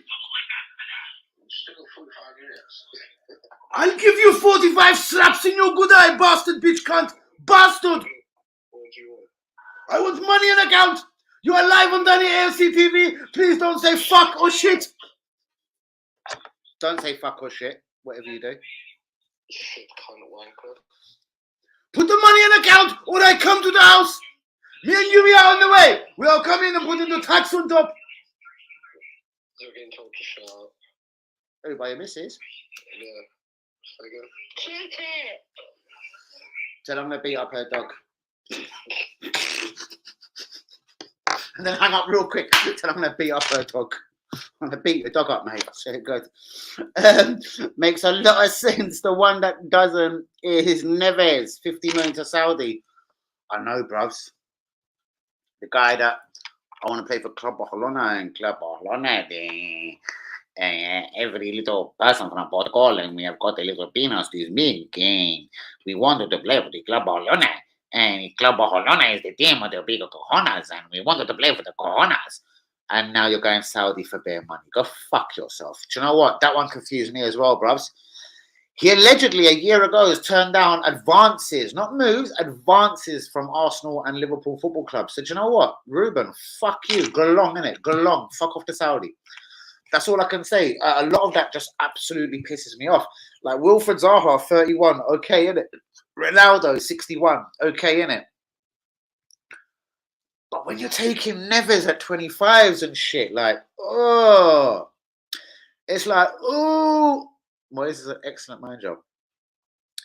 I'll give you 45 slaps in your good eye, bastard bitch cunt! Bastard! I want money in account! You are live on Danny ALC TV. Please don't say fuck or shit. Don't say fuck or shit, whatever you do. Shit, cunt wanker. Put the money in account or I come to the house. Me and you, we are on the way. We are coming and putting the tax on top. You're getting told to shut up. Oh, by your missus? Yeah. Again. Shoot it. Said I'm going to beat up her dog. And then hang up real quick. Said I'm going to beat up her dog. I'm going to beat the dog up, mate. So good. Makes a lot of sense. The one that doesn't is Neves. 50 million to Saudi. I know, bruvs. The guy that I want to play for Club Barcelona and Club Barcelona, every little person from Portugal, and we have got a little penis this big, and we wanted to play for the Club Barcelona, and Club Barcelona is the team with the bigger cojones, and we wanted to play for the cojones, and now you're going Saudi for bare money. Go fuck yourself. Do you know what? That one confused me as well, bruvs. He allegedly a year ago has turned down advances, not moves, advances from Arsenal and Liverpool football clubs. So do you know what? Ruben, fuck you. Go along, innit? Go along. Fuck off to Saudi. That's all I can say. A lot of that just absolutely pisses me off. Like Wilfred Zaha, 31, okay, innit? Ronaldo, 61, okay, innit? But when you're taking Neves at 25s and shit, like, oh, it's like, oh. Moyes is an excellent manager.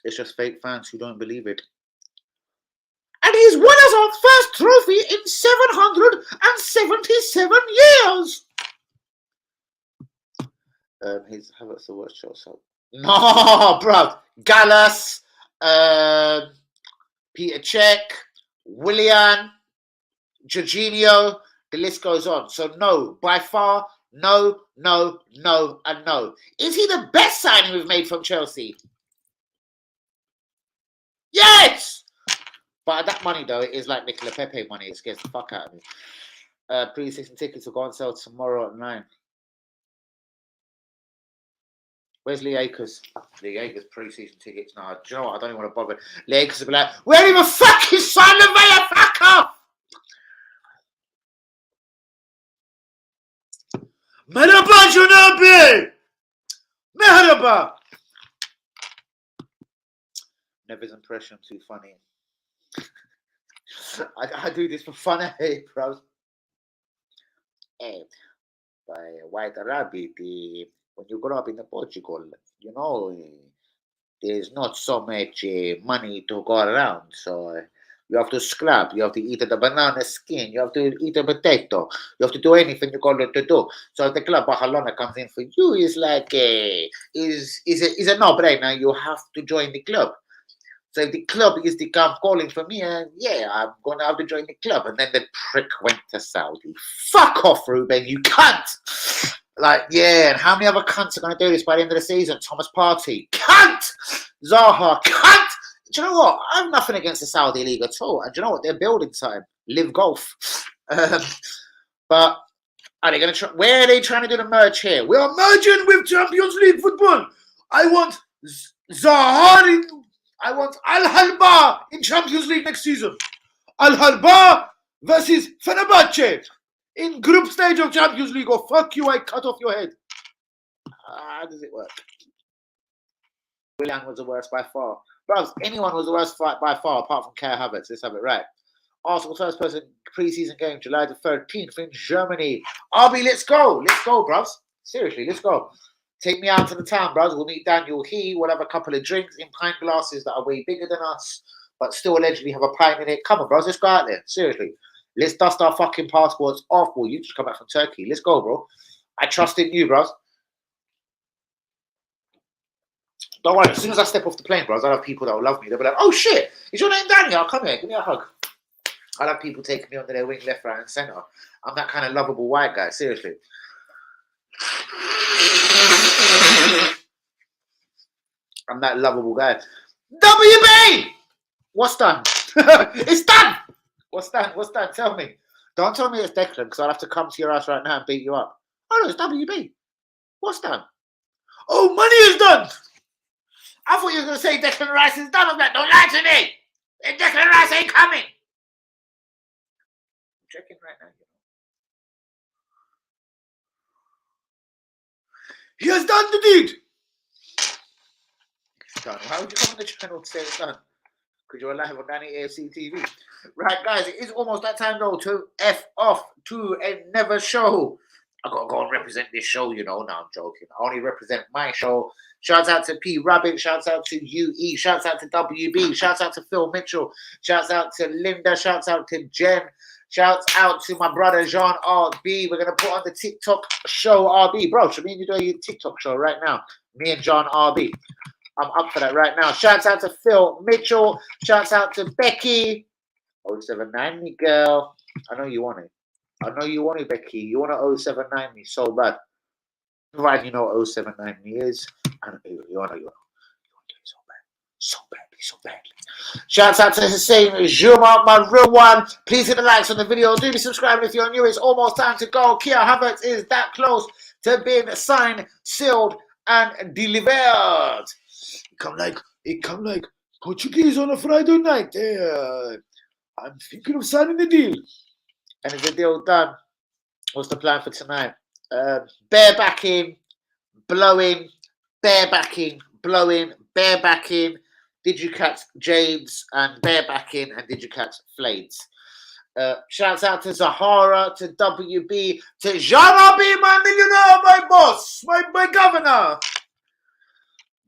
It's just fake fans who don't believe it. And he's won us our first trophy in 777 years. He's Hazertz the worst shot. So no, bro. Gallas, Peter Cech, Willian, Jorginho. The list goes on. So no, by far. No, no, no, and no. Is he the best signing we've made from Chelsea? Yes! But that money, though, it is like Nicola Pepe money. It scares the fuck out of me. Pre-season tickets will go on sale tomorrow at 9. Where's Lee Akers? Lee Akers pre-season tickets. No, do you know what? I don't even want to bother. Lee Akers will be like, we ain't even fucking signed the Villa, fuck off! Merhaba Junabi! Merhaba! Never's impression too funny. I do this for fun, hey, bros. Hey, by White Rabbit, when you grow up in Portugal, you know, there's not so much money to go around, so you have to scrap, you have to eat the banana skin, you have to eat a potato, you have to do anything you're going to do. So if the club Barcelona comes in for you, it's like is a no-brainer. You have to join the club. So if the club is the come calling for me, yeah, I'm going to have to join the club. And then the prick went to Saudi. Fuck off, Ruben, you cunt! Like, yeah, and how many other cunts are going to do this by the end of the season? Thomas Partey, cunt! Zaha, cunt! Do you know what? I have nothing against the Saudi League at all. And do you know what? They're building time. Live golf. But are they going to try? Where are they trying to do the merge here? We are merging with Champions League football. I want Zaha. I want Al Halba in Champions League next season. Al Halba versus Fenerbahce in group stage of Champions League. Or fuck you, I cut off your head. How does it work? Willian was the worst by far. Bros, anyone was the worst by far apart from Kai Havertz. Let's have it right. Arsenal first person pre-season game, July the 13th in Germany. RB, let's go. Let's go, bros. Seriously, let's go. Take me out to the town, bros. We'll meet Daniel He. We'll have a couple of drinks in pint glasses that are way bigger than us. But but still allegedly have a pint in it. Come on, bros, let's go out there. Seriously. Let's dust our fucking passports off. Well, you just come back from Turkey. Let's go, bro. I trust in you, bros. Don't worry, as soon as I step off the plane, bros, I'll have people that will love me. They'll be like, oh shit, is your name Daniel? Come here, give me a hug. I'll have people taking me under their wing left, right, and centre. I'm that kind of lovable white guy, seriously. I'm that lovable guy. WB! What's done? It's done! What's done? What's done? Tell me. Don't tell me it's Declan, because I'll have to come to your house right now and beat you up. Oh no, it's WB. What's done? Oh, money is done! I thought you were going to say Declan Rice is done. I'm like, don't lie to me! Declan Rice ain't coming! I'm checking right now, you know. He has done the deed! It's done. Why would you come on the channel to say it's done? Because you're live on Danny AFC TV. Right, guys, it is almost that time, though, to F off to another show. I got to go and represent this show, you know. No, I'm joking. I only represent my show. Shouts out to P. Rabbit. Shouts out to UE. Shouts out to WB. Shouts out to Phil Mitchell. Shouts out to Linda. Shouts out to Jen. Shouts out to my brother, Jean RB. We're going to put on the TikTok show, RB. Bro, should me and you do a TikTok show right now? Me and John RB. I'm up for that right now. Shouts out to Phil Mitchell. Shouts out to Becky. 079 me, girl. I know you want it. I know you want it, Becky. You want to 079 me so bad. Right, you know what 079 me is. I know you want to do it so bad. So badly, so badly. Shouts out to Hussein Juma, my real one. Please hit the likes on the video. Do be subscribing if you're new. It's almost time to go. Kia Havertz is that close to being signed, sealed, and delivered. It come like Portuguese on a Friday night. I'm thinking of signing the deal. And is the deal done? What's the plan for tonight? Barebacking, blowing, barebacking, blowing, barebacking. Did you catch James and barebacking? And did you catch Flades? Shouts out to Zahara, to WB, to Jean B, my millionaire, my boss, my governor.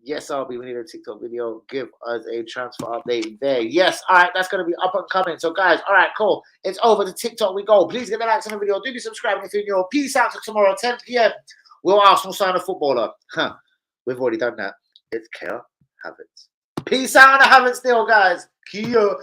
Yes, RB, we need a TikTok video. Give us a transfer update there. Yes, all right, that's going to be up and coming. So, guys, all right, cool. It's over to TikTok we go. Please get the likes on the video. Do be subscribing if you're new. Peace out till tomorrow, 10 p.m. Will Arsenal sign a footballer? Huh, we've already done that. It's Kia Havertz. Peace out on the Havertz deal, guys. Kia